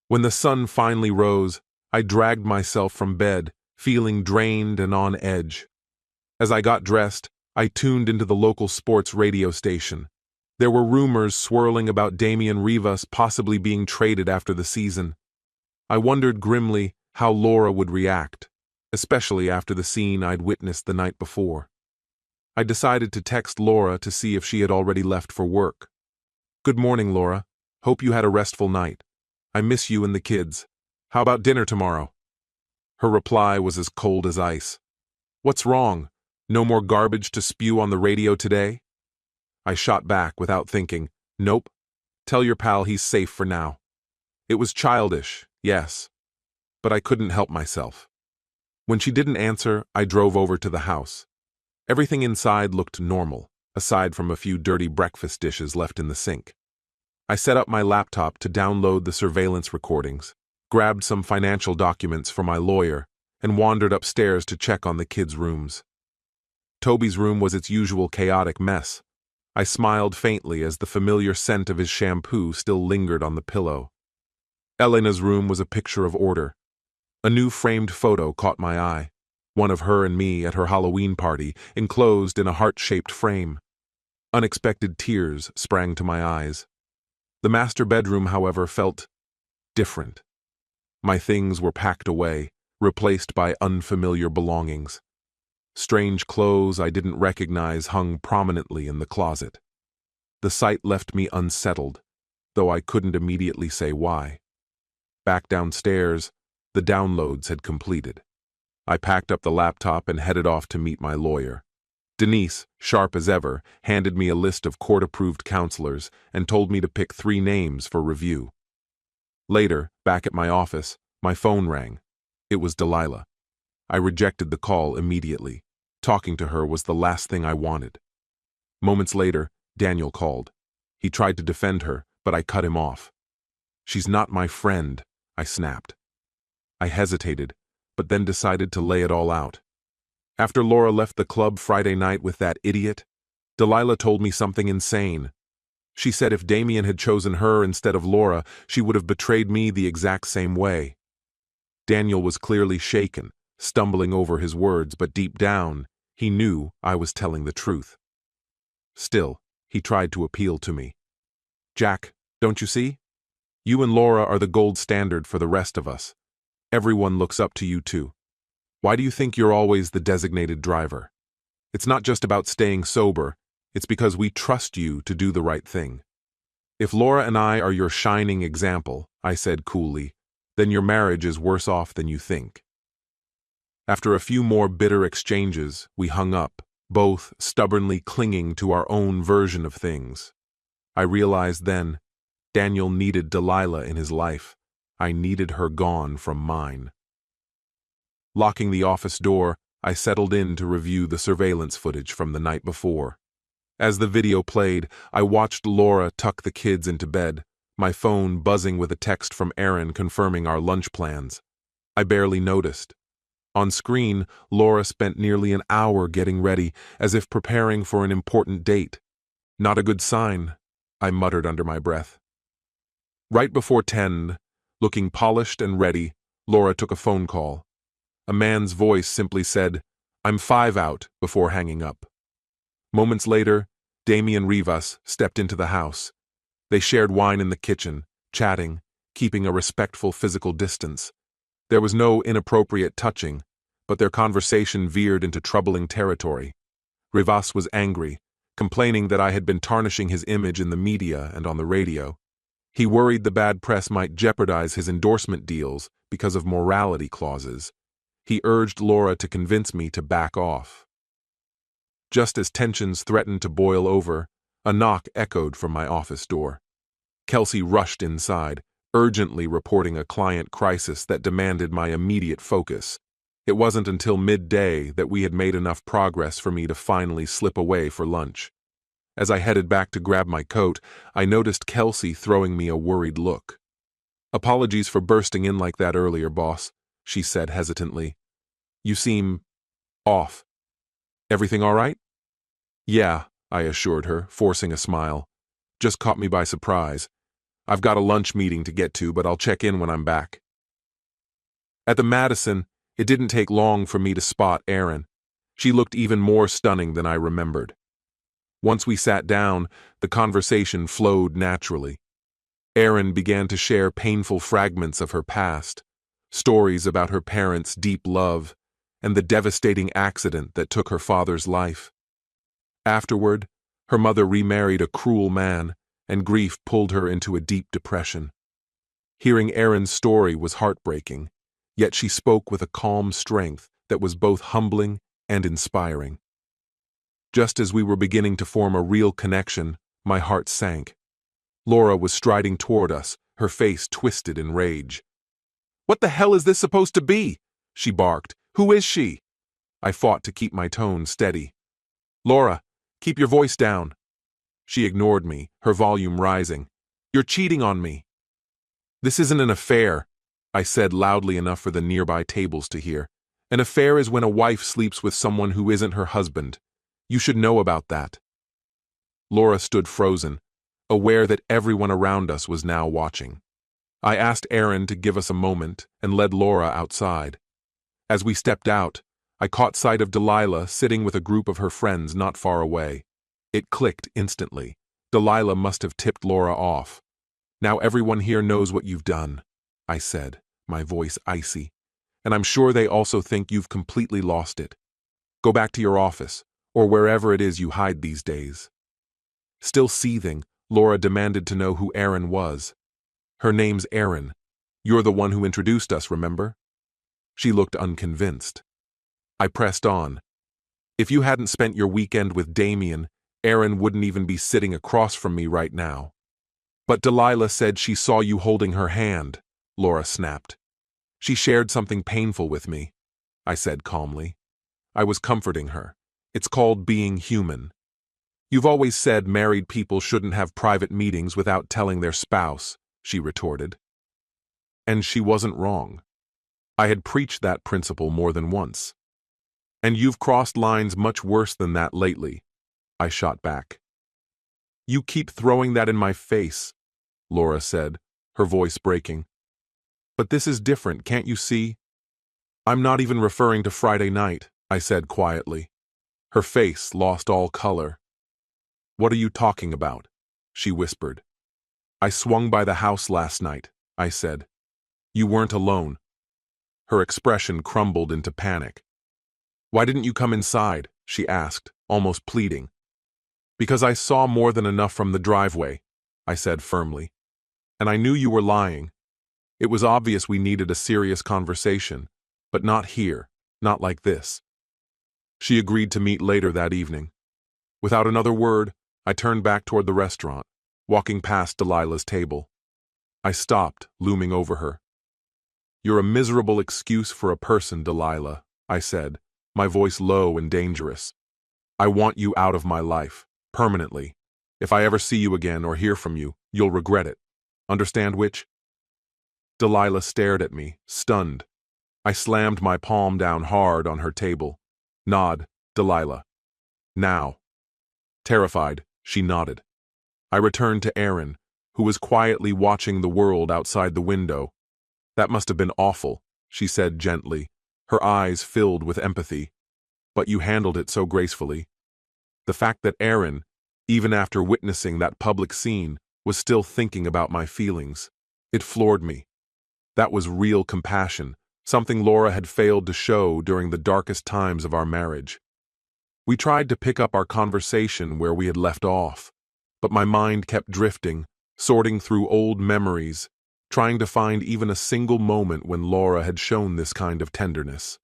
When the sun finally rose, I dragged myself from bed, feeling drained and on edge. As I got dressed, I tuned into the local sports radio station. There were rumors swirling about Damian Rivas possibly being traded after the season. I wondered grimly how Laura would react, especially after the scene I'd witnessed the night before. I decided to text Laura to see if she had already left for work. "Good morning, Laura. Hope you had a restful night. I miss you and the kids. How about dinner tomorrow?" Her reply was as cold as ice. "What's wrong? No more garbage to spew on the radio today?" I shot back without thinking, "Nope. Tell your pal he's safe for now." It was childish, yes, but I couldn't help myself. When she didn't answer, I drove over to the house. Everything inside looked normal, aside from a few dirty breakfast dishes left in the sink. I set up my laptop to download the surveillance recordings, grabbed some financial documents for my lawyer, and wandered upstairs to check on the kids' rooms. Toby's room was its usual chaotic mess. I smiled faintly as the familiar scent of his shampoo still lingered on the pillow. Elena's room was a picture of order. A new framed photo caught my eye, one of her and me at her Halloween party, enclosed in a heart-shaped frame. Unexpected tears sprang to my eyes. The master bedroom, however, felt different. My things were packed away, replaced by unfamiliar belongings. Strange clothes I didn't recognize hung prominently in the closet. The sight left me unsettled, though I couldn't immediately say why. Back downstairs, the downloads had completed. I packed up the laptop and headed off to meet my lawyer. Denise, sharp as ever, handed me a list of court-approved counselors and told me to pick 3 names for review. Later, back at my office, my phone rang. It was Delilah. I rejected the call immediately. Talking to her was the last thing I wanted. Moments later, Daniel called. He tried to defend her, but I cut him off. "She's not my friend," I snapped. I hesitated, but then decided to lay it all out. After Laura left the club Friday night with that idiot, Delilah told me something insane. She said if Damian had chosen her instead of Laura, she would have betrayed me the exact same way. Daniel was clearly shaken, stumbling over his words, but deep down, he knew I was telling the truth. Still, he tried to appeal to me. "Jack, don't you see? You and Laura are the gold standard for the rest of us. Everyone looks up to you too. Why do you think you're always the designated driver? It's not just about staying sober, It's because we trust you to do the right thing. If Laura and I are your shining example, I said coolly, then your marriage is worse off than you think. After a few more bitter exchanges, we hung up, both stubbornly clinging to our own version of things. I realized then, Daniel needed Delilah in his life. I needed her gone from mine. Locking the office door, I settled in to review the surveillance footage from the night before. As the video played, I watched Laura tuck the kids into bed, my phone buzzing with a text from Aaron confirming our lunch plans. I barely noticed. On screen, Laura spent nearly an hour getting ready, as if preparing for an important date. Not a good sign, I muttered under my breath. Right before 10, looking polished and ready, Laura took a phone call. A man's voice simply said, "I'm 5 out," before hanging up. Moments later, Damian Rivas stepped into the house. They shared wine in the kitchen, chatting, keeping a respectful physical distance. There was no inappropriate touching, but their conversation veered into troubling territory. Rivas was angry, complaining that I had been tarnishing his image in the media and on the radio. He worried the bad press might jeopardize his endorsement deals because of morality clauses. He urged Laura to convince me to back off. Just as tensions threatened to boil over, a knock echoed from my office door. Kelsey rushed inside, urgently reporting a client crisis that demanded my immediate focus. It wasn't until midday that we had made enough progress for me to finally slip away for lunch. As I headed back to grab my coat, I noticed Kelsey throwing me a worried look. "Apologies for bursting in like that earlier, boss," she said hesitantly. "You seem off. Everything all right?" "Yeah," I assured her, forcing a smile. "Just caught me by surprise. I've got a lunch meeting to get to, but I'll check in when I'm back." At the Madison, it didn't take long for me to spot Erin. She looked even more stunning than I remembered. Once we sat down, the conversation flowed naturally. Erin began to share painful fragments of her past, stories about her parents' deep love, and the devastating accident that took her father's life. Afterward, her mother remarried a cruel man, and grief pulled her into a deep depression. Hearing Erin's story was heartbreaking, yet she spoke with a calm strength that was both humbling and inspiring. Just as we were beginning to form a real connection, my heart sank. Laura was striding toward us, her face twisted in rage. "What the hell is this supposed to be?" she barked. "Who is she?" I fought to keep my tone steady. "Laura, keep your voice down." She ignored me, her volume rising. "You're cheating on me." "This isn't an affair," I said loudly enough for the nearby tables to hear. "An affair is when a wife sleeps with someone who isn't her husband. You should know about that." Laura stood frozen, aware that everyone around us was now watching. I asked Erin to give us a moment and led Laura outside. As we stepped out, I caught sight of Delilah sitting with a group of her friends not far away. It clicked instantly. Delilah must have tipped Laura off. "Now everyone here knows what you've done," I said, my voice icy. "And I'm sure they also think you've completely lost it. Go back to your office, or wherever it is you hide these days." Still seething, Laura demanded to know who Erin was. "Her name's Erin. You're the one who introduced us, remember?" She looked unconvinced. I pressed on. "If you hadn't spent your weekend with Damian, Erin wouldn't even be sitting across from me right now." "But Delilah said she saw you holding her hand," Laura snapped. "She shared something painful with me," I said calmly. I was comforting her. "It's called being human." "You've always said married people shouldn't have private meetings without telling their spouse," she retorted. And she wasn't wrong. I had preached that principle more than once. "And you've crossed lines much worse than that lately," I shot back. "You keep throwing that in my face," Laura said, her voice breaking. "But this is different, can't you see?" "I'm not even referring to Friday night," I said quietly. Her face lost all color. "What are you talking about?" she whispered. "I swung by the house last night," I said. "You weren't alone." Her expression crumbled into panic. "Why didn't you come inside?" she asked, almost pleading. Because I saw more than enough from the driveway, I said firmly. And I knew you were lying. It was obvious we needed a serious conversation, but not here, not like this. She agreed to meet later that evening. Without another word, I turned back toward the restaurant, walking past Delilah's table. I stopped, looming over her. "You're a miserable excuse for a person, Delilah," I said, my voice low and dangerous. "I want you out of my life, permanently. If I ever see you again or hear from you, you'll regret it. Understand which?" Delilah stared at me, stunned. I slammed my palm down hard on her table. "Nod, Delilah. Now." Terrified, she nodded. I returned to Aaron, who was quietly watching the world outside the window. "That must have been awful," she said gently, her eyes filled with empathy. "But you handled it so gracefully." The fact that Aaron, even after witnessing that public scene, was still thinking about my feelings, it floored me. That was real compassion, something Laura had failed to show during the darkest times of our marriage. We tried to pick up our conversation where we had left off, but my mind kept drifting, sorting through old memories, trying to find even a single moment when Laura had shown this kind of tenderness.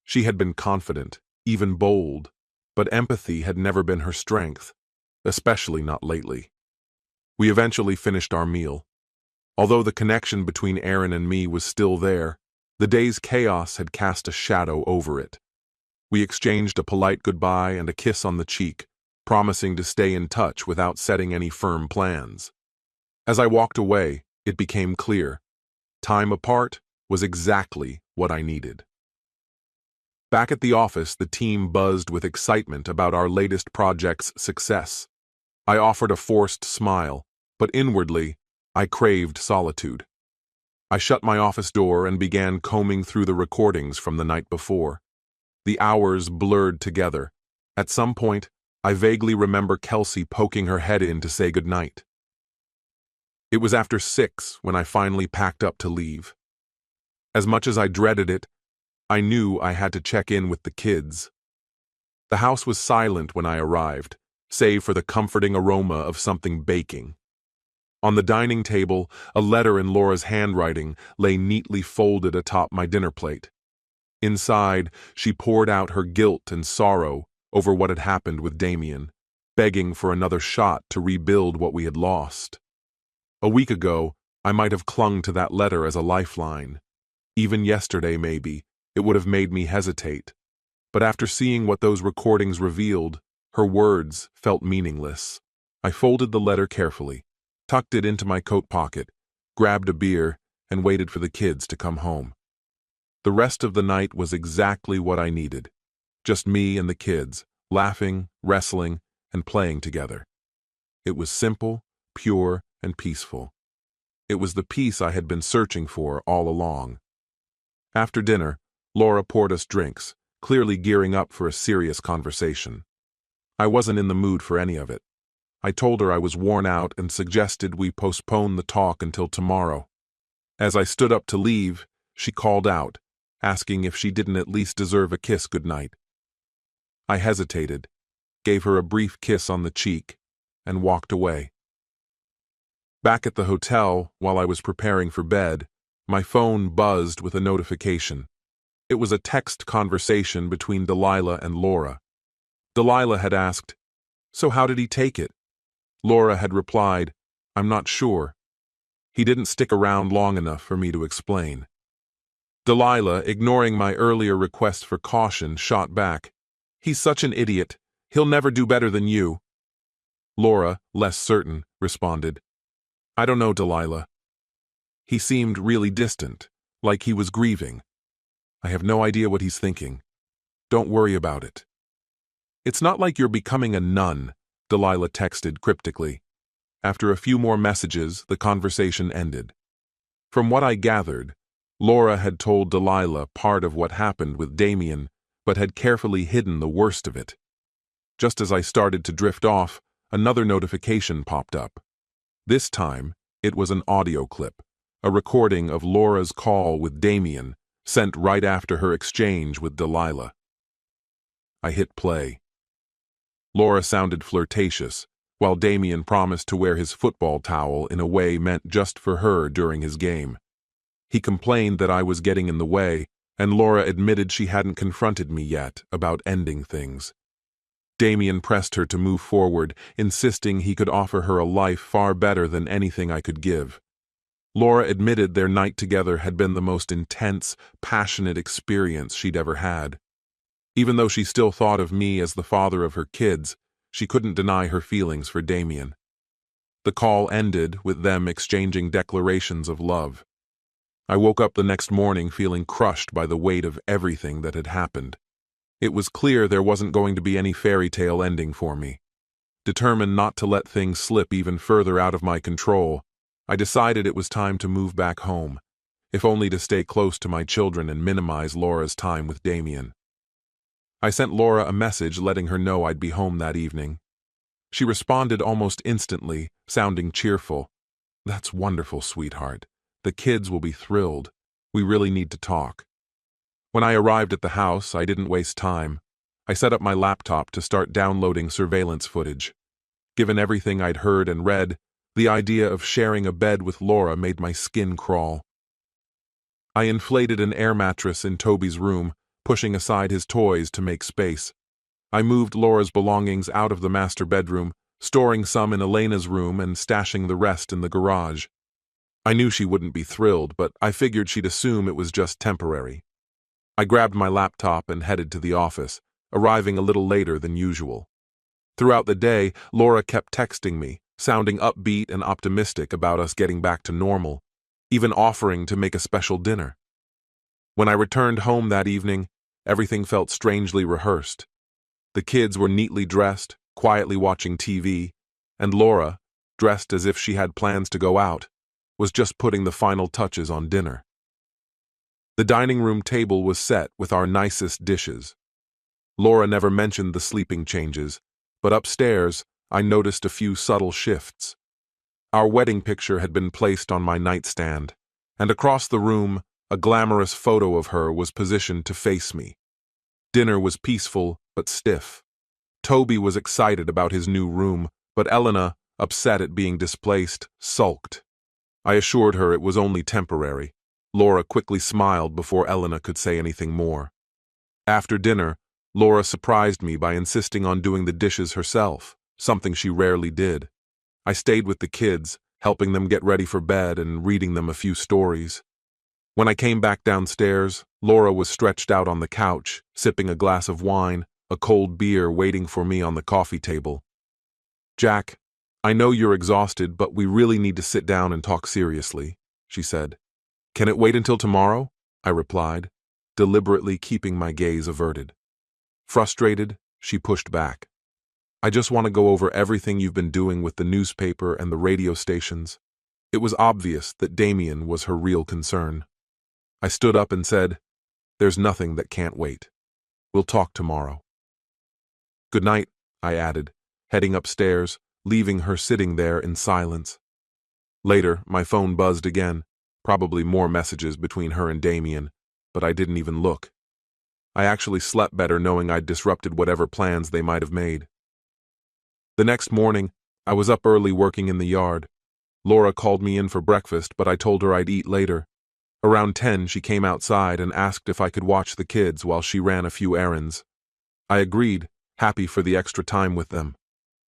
She had been confident, even bold, but empathy had never been her strength, especially not lately. We eventually finished our meal. Although the connection between Aaron and me was still there, the day's chaos had cast a shadow over it. We exchanged a polite goodbye and a kiss on the cheek, promising to stay in touch without setting any firm plans. As I walked away, it became clear. Time apart was exactly what I needed. Back at the office, the team buzzed with excitement about our latest project's success. I offered a forced smile, but inwardly, I craved solitude. I shut my office door and began combing through the recordings from the night before. The hours blurred together. At some point, I vaguely remember Kelsey poking her head in to say goodnight. It was after 6 when I finally packed up to leave. As much as I dreaded it, I knew I had to check in with the kids. The house was silent when I arrived, save for the comforting aroma of something baking. On the dining table, a letter in Laura's handwriting lay neatly folded atop my dinner plate. Inside, she poured out her guilt and sorrow over what had happened with Damien, begging for another shot to rebuild what we had lost. A week ago, I might have clung to that letter as a lifeline. Even yesterday, maybe, it would have made me hesitate. But after seeing what those recordings revealed, her words felt meaningless. I folded the letter carefully, tucked it into my coat pocket, grabbed a beer, and waited for the kids to come home. The rest of the night was exactly what I needed. Just me and the kids, laughing, wrestling, and playing together. It was simple, pure, and peaceful. It was the peace I had been searching for all along. After dinner, Laura poured us drinks, clearly gearing up for a serious conversation. I wasn't in the mood for any of it. I told her I was worn out and suggested we postpone the talk until tomorrow. As I stood up to leave, she called out, asking if she didn't at least deserve a kiss goodnight. I hesitated, gave her a brief kiss on the cheek, and walked away. Back at the hotel, while I was preparing for bed, my phone buzzed with a notification. It was a text conversation between Delilah and Laura. Delilah had asked, "So how did he take it?" Laura had replied, "I'm not sure. He didn't stick around long enough for me to explain." Delilah, ignoring my earlier request for caution, shot back, "He's such an idiot. He'll never do better than you." Laura, less certain, responded, "I don't know, Delilah. He seemed really distant, like he was grieving. I have no idea what he's thinking. Don't worry about it." "It's not like you're becoming a nun," Delilah texted cryptically. After a few more messages, the conversation ended. From what I gathered, Laura had told Delilah part of what happened with Damien, but had carefully hidden the worst of it. Just as I started to drift off, another notification popped up. This time, it was an audio clip, a recording of Laura's call with Damien, sent right after her exchange with Delilah. I hit play. Laura sounded flirtatious, while Damien promised to wear his football towel in a way meant just for her during his game. He complained that I was getting in the way, and Laura admitted she hadn't confronted me yet about ending things. Damien pressed her to move forward, insisting he could offer her a life far better than anything I could give. Laura admitted their night together had been the most intense, passionate experience she'd ever had. Even though she still thought of me as the father of her kids, she couldn't deny her feelings for Damien. The call ended with them exchanging declarations of love. I woke up the next morning feeling crushed by the weight of everything that had happened. It was clear there wasn't going to be any fairy tale ending for me. Determined not to let things slip even further out of my control, I decided it was time to move back home, if only to stay close to my children and minimize Laura's time with Damien. I sent Laura a message letting her know I'd be home that evening. She responded almost instantly, sounding cheerful. "That's wonderful, sweetheart. The kids will be thrilled. We really need to talk." When I arrived at the house, I didn't waste time. I set up my laptop to start downloading surveillance footage. Given everything I'd heard and read, the idea of sharing a bed with Laura made my skin crawl. I inflated an air mattress in Toby's room, pushing aside his toys to make space. I moved Laura's belongings out of the master bedroom, storing some in Elena's room and stashing the rest in the garage. I knew she wouldn't be thrilled, but I figured she'd assume it was just temporary. I grabbed my laptop and headed to the office, arriving a little later than usual. Throughout the day, Laura kept texting me, sounding upbeat and optimistic about us getting back to normal, even offering to make a special dinner. When I returned home that evening, everything felt strangely rehearsed. The kids were neatly dressed, quietly watching TV, and Laura, dressed as if she had plans to go out, was just putting the final touches on dinner. The dining room table was set with our nicest dishes. Laura never mentioned the sleeping changes, but upstairs, I noticed a few subtle shifts. Our wedding picture had been placed on my nightstand, and across the room, a glamorous photo of her was positioned to face me. Dinner was peaceful but stiff. Toby was excited about his new room, but Elena, upset at being displaced, sulked. I assured her it was only temporary. Laura quickly smiled before Elena could say anything more. After dinner, Laura surprised me by insisting on doing the dishes herself, something she rarely did. I stayed with the kids, helping them get ready for bed and reading them a few stories. When I came back downstairs, Laura was stretched out on the couch, sipping a glass of wine, a cold beer waiting for me on the coffee table. "Jack, I know you're exhausted, but we really need to sit down and talk seriously," she said. "Can it wait until tomorrow?" I replied, deliberately keeping my gaze averted. Frustrated, she pushed back. "I just want to go over everything you've been doing with the newspaper and the radio stations." It was obvious that Damien was her real concern. I stood up and said, "There's nothing that can't wait. We'll talk tomorrow." "Good night," I added, heading upstairs, leaving her sitting there in silence. Later, my phone buzzed again, probably more messages between her and Damien, but I didn't even look. I actually slept better knowing I'd disrupted whatever plans they might have made. The next morning, I was up early working in the yard. Laura called me in for breakfast, but I told her I'd eat later. Around 10, she came outside and asked if I could watch the kids while she ran a few errands. I agreed, happy for the extra time with them.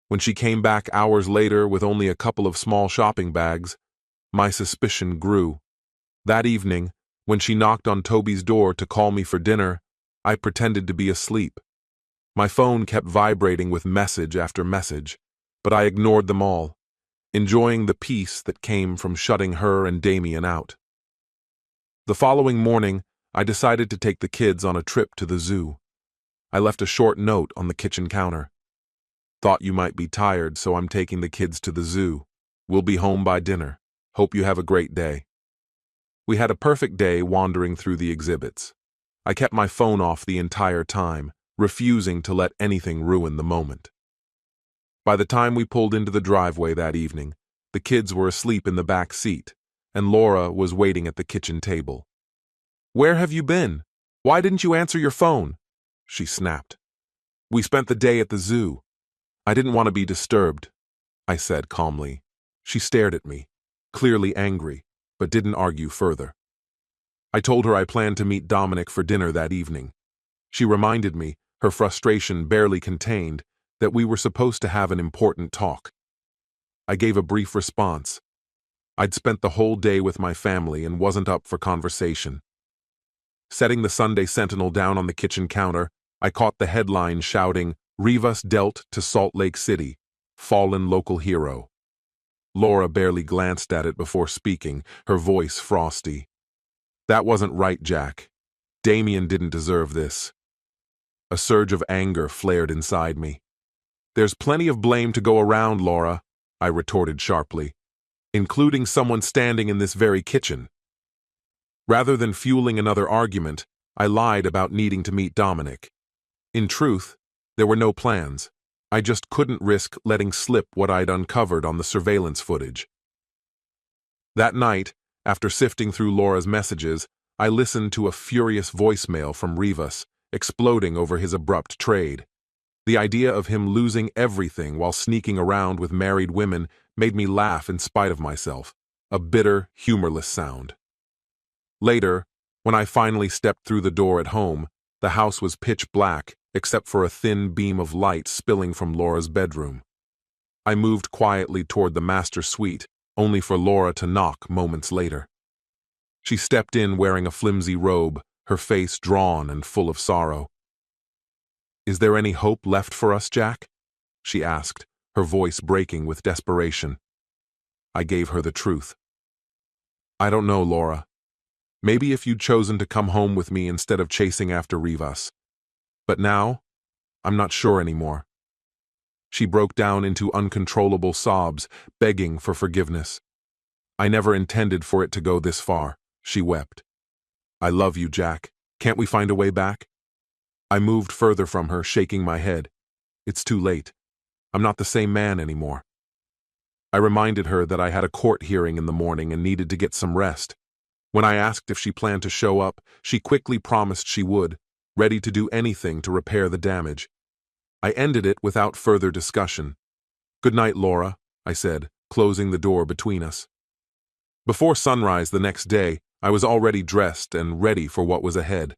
When she came back hours later with only a couple of small shopping bags, my suspicion grew. That evening, when she knocked on Toby's door to call me for dinner, I pretended to be asleep. My phone kept vibrating with message after message, but I ignored them all, enjoying the peace that came from shutting her and Damien out. The following morning, I decided to take the kids on a trip to the zoo. I left a short note on the kitchen counter. "Thought you might be tired, so I'm taking the kids to the zoo. We'll be home by dinner. Hope you have a great day." We had a perfect day wandering through the exhibits. I kept my phone off the entire time, refusing to let anything ruin the moment. By the time we pulled into the driveway that evening, the kids were asleep in the back seat, and Laura was waiting at the kitchen table. "Where have you been? Why didn't you answer your phone?" she snapped. "We spent the day at the zoo. I didn't want to be disturbed, I said calmly. She stared at me, clearly angry, but didn't argue further. I told her I planned to meet Dominic for dinner that evening. She reminded me, her frustration barely contained, that we were supposed to have an important talk. I gave a brief response. I'd spent the whole day with my family and wasn't up for conversation. Setting the Sunday Sentinel down on the kitchen counter, I caught the headline shouting, "Rivas dealt to Salt Lake City, fallen local hero." Laura barely glanced at it before speaking, her voice frosty. "That wasn't right, Jack. Damien didn't deserve this." A surge of anger flared inside me. "There's plenty of blame to go around, Laura," I retorted sharply, "including someone standing in this very kitchen." Rather than fueling another argument, I lied about needing to meet Dominic. In truth, there were no plans. I just couldn't risk letting slip what I'd uncovered on the surveillance footage. That night, after sifting through Laura's messages, I listened to a furious voicemail from Rivas, exploding over his abrupt trade. The idea of him losing everything while sneaking around with married women made me laugh in spite of myself, a bitter, humorless sound. Later, when I finally stepped through the door at home, the house was pitch black except for a thin beam of light spilling from Laura's bedroom. I moved quietly toward the master suite, only for Laura to knock moments later. She stepped in wearing a flimsy robe, her face drawn and full of sorrow. "Is there any hope left for us, Jack?" she asked, her voice breaking with desperation. I gave her the truth. "I don't know, Laura. Maybe if you'd chosen to come home with me instead of chasing after Rivas. But now, I'm not sure anymore." She broke down into uncontrollable sobs, begging for forgiveness. "I never intended for it to go this far," she wept. "I love you, Jack. Can't we find a way back?" I moved further from her, shaking my head. "It's too late. I'm not the same man anymore." I reminded her that I had a court hearing in the morning and needed to get some rest. When I asked if she planned to show up, she quickly promised she would, ready to do anything to repair the damage. I ended it without further discussion. "Good night, Laura," I said, closing the door between us. Before sunrise the next day, I was already dressed and ready for what was ahead.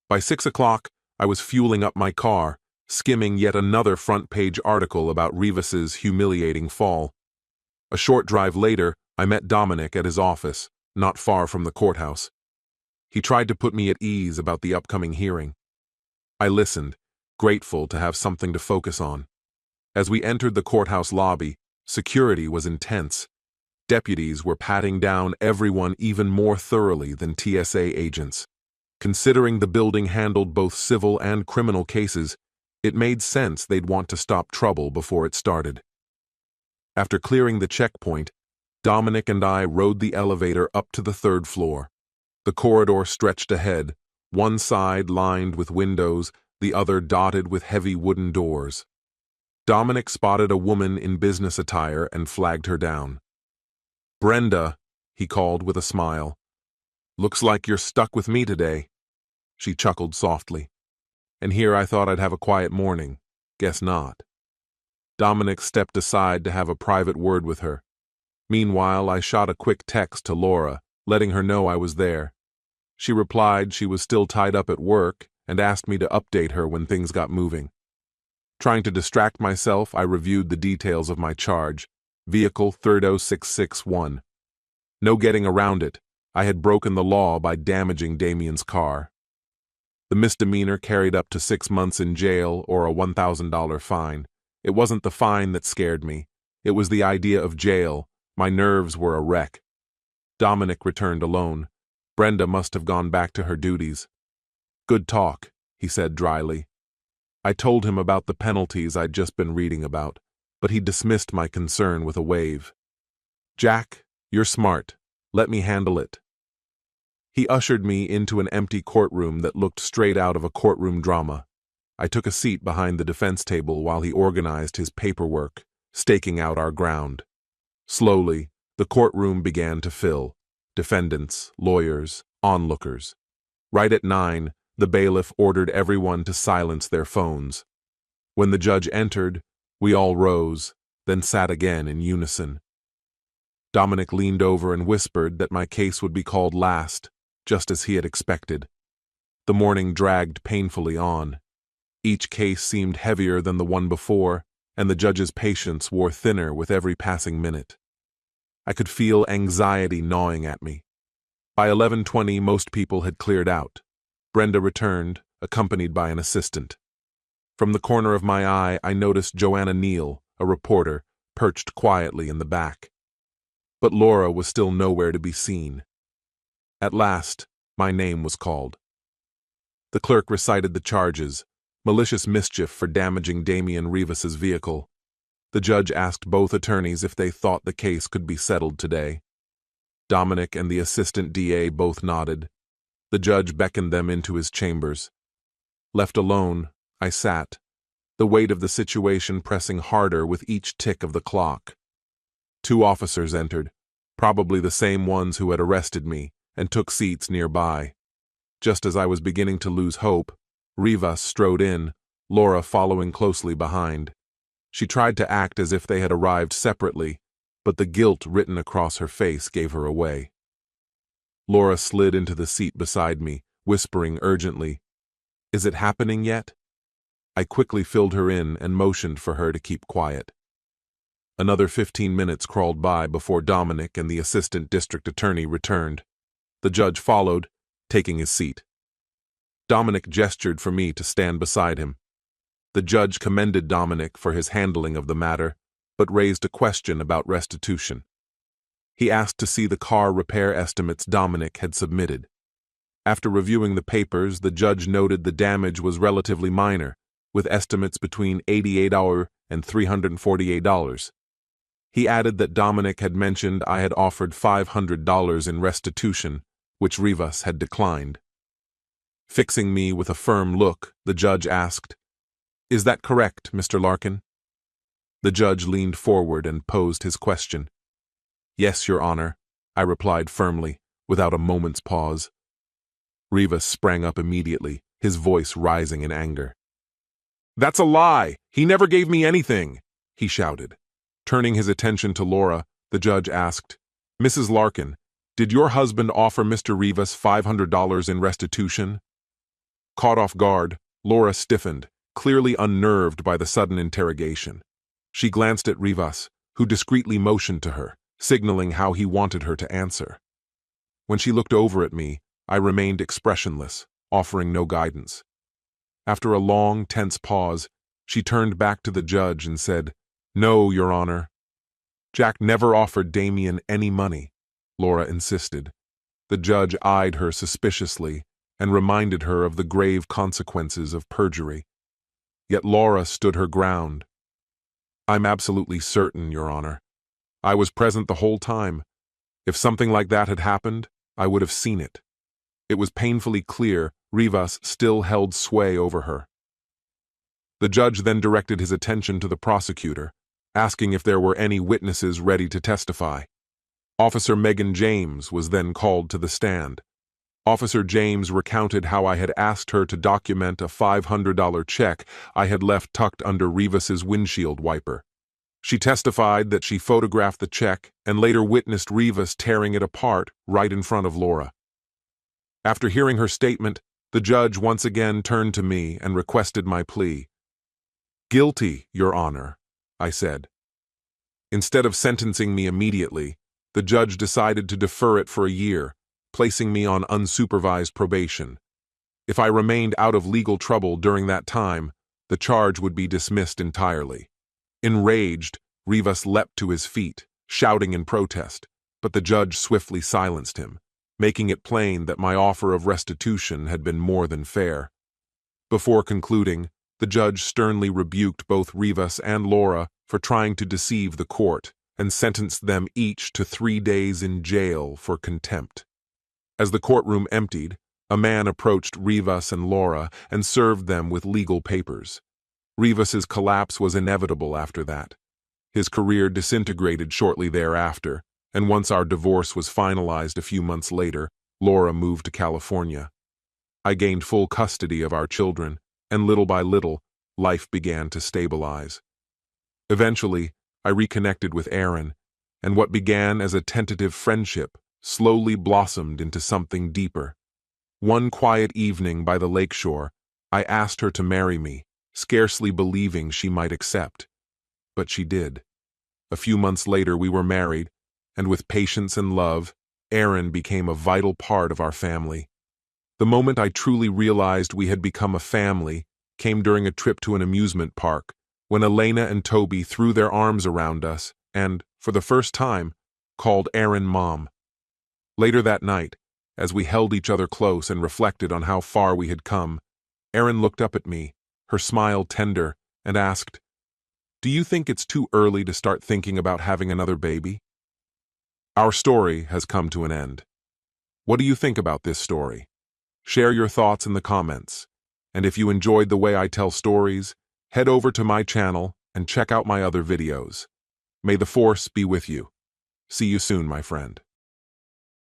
By 6 o'clock, I was fueling up my car, skimming yet another front-page article about Rivas's humiliating fall. A short drive later, I met Dominic at his office, not far from the courthouse. He tried to put me at ease about the upcoming hearing. I listened, grateful to have something to focus on. As we entered the courthouse lobby, security was intense. Deputies were patting down everyone even more thoroughly than TSA agents. Considering the building handled both civil and criminal cases, it made sense they'd want to stop trouble before it started. After clearing the checkpoint, Dominic and I rode the elevator up to the 3rd floor. The corridor stretched ahead, one side lined with windows, the other dotted with heavy wooden doors. Dominic spotted a woman in business attire and flagged her down. "Brenda," he called with a smile. "Looks like you're stuck with me today." She chuckled softly. "And here I thought I'd have a quiet morning. Guess not." Dominic stepped aside to have a private word with her. Meanwhile, I shot a quick text to Laura, letting her know I was there. She replied she was still tied up at work and asked me to update her when things got moving. Trying to distract myself, I reviewed the details of my charge, Vehicle 30661. No getting around it. I had broken the law by damaging Damien's car. The misdemeanor carried up to 6 months in jail or a $1,000 fine. It wasn't the fine that scared me. It was the idea of jail. My nerves were a wreck. Dominic returned alone. Brenda must have gone back to her duties. "Good talk," he said dryly. I told him about the penalties I'd just been reading about, but he dismissed my concern with a wave. "Jack, you're smart. Let me handle it." He ushered me into an empty courtroom that looked straight out of a courtroom drama. I took a seat behind the defense table while he organized his paperwork, staking out our ground. Slowly, the courtroom began to fill. Defendants, lawyers, onlookers. Right at 9, the bailiff ordered everyone to silence their phones. When the judge entered, We all rose, then sat again in unison. Dominic leaned over and whispered that my case would be called last, just as he had expected. The morning dragged painfully on. Each case seemed heavier than the one before, and the judge's patience wore thinner with every passing minute. I could feel anxiety gnawing at me. By 11:20, most people had cleared out. Brenda returned, accompanied by an assistant. From the corner of my eye, I noticed Joanna Neal, a reporter, perched quietly in the back. But Laura was still nowhere to be seen. At last, my name was called. The clerk recited the charges: malicious mischief for damaging Damian Rivas's vehicle. The judge asked both attorneys if they thought the case could be settled today. Dominic and the assistant DA both nodded. The judge beckoned them into his chambers. Left alone, I sat, the weight of the situation pressing harder with each tick of the clock. 2 officers entered, probably the same ones who had arrested me, and took seats nearby. Just as I was beginning to lose hope, Rivas strode in, Laura following closely behind. She tried to act as if they had arrived separately, but the guilt written across her face gave her away. Laura slid into the seat beside me, whispering urgently, "Is it happening yet?" I quickly filled her in and motioned for her to keep quiet. Another 15 minutes crawled by before Dominic and the assistant district attorney returned. The judge followed, taking his seat. Dominic gestured for me to stand beside him. The judge commended Dominic for his handling of the matter, but raised a question about restitution. He asked to see the car repair estimates Dominic had submitted. After reviewing the papers, the judge noted the damage was relatively minor, with estimates between $88 and $348. He added that Dominic had mentioned I had offered $500 in restitution, which Rivas had declined. Fixing me with a firm look, the judge asked, "Is that correct, Mr. Larkin?" The judge leaned forward and posed his question. "Yes, Your Honor," I replied firmly, without a moment's pause. Rivas sprang up immediately, his voice rising in anger. "That's a lie! He never gave me anything!" he shouted. Turning his attention to Laura, the judge asked, "Mrs. Larkin, did your husband offer Mr. Rivas $500 in restitution?" Caught off guard, Laura stiffened, clearly unnerved by the sudden interrogation. She glanced at Rivas, who discreetly motioned to her, signaling how he wanted her to answer. When she looked over at me, I remained expressionless, offering no guidance. After a long, tense pause, she turned back to the judge and said, "No, Your Honor." "Jack never offered Damian any money," Laura insisted. The judge eyed her suspiciously and reminded her of the grave consequences of perjury. Yet Laura stood her ground. "I'm absolutely certain, Your Honor. I was present the whole time. If something like that had happened, I would have seen it." It was painfully clear Rivas still held sway over her. The judge then directed his attention to the prosecutor, asking if there were any witnesses ready to testify. Officer Megan James was then called to the stand. Officer James recounted how I had asked her to document a $500 check I had left tucked under Rivas's windshield wiper. She testified that she photographed the check and later witnessed Rivas tearing it apart right in front of Laura. After hearing her statement, the judge once again turned to me and requested my plea. "Guilty, Your Honor," I said. Instead of sentencing me immediately, the judge decided to defer it for a year, placing me on unsupervised probation. If I remained out of legal trouble during that time, the charge would be dismissed entirely. Enraged, Rivas leapt to his feet, shouting in protest, but the judge swiftly silenced him, making it plain that my offer of restitution had been more than fair. Before concluding, the judge sternly rebuked both Rivas and Laura for trying to deceive the court and sentenced them each to 3 days in jail for contempt. As the courtroom emptied, a man approached Rivas and Laura and served them with legal papers. Rivas's collapse was inevitable after that. His career disintegrated shortly thereafter, and once our divorce was finalized a few months later, Laura moved to California. I gained full custody of our children, and little by little, life began to stabilize. Eventually, I reconnected with Aaron, and what began as a tentative friendship slowly blossomed into something deeper. One quiet evening by the lakeshore, I asked her to marry me, scarcely believing she might accept. But she did. A few months later, we were married, and with patience and love, Aaron became a vital part of our family. The moment I truly realized we had become a family came during a trip to an amusement park, when Elena and Toby threw their arms around us and, for the first time, called Aaron Mom. Later that night, as we held each other close and reflected on how far we had come, Aaron looked up at me, her smile tender, and asked, "Do you think it's too early to start thinking about having another baby?" Our story has come to an end. What do you think about this story? Share your thoughts in the comments. And if you enjoyed the way I tell stories, head over to my channel and check out my other videos. May the force be with you. See you soon, my friend.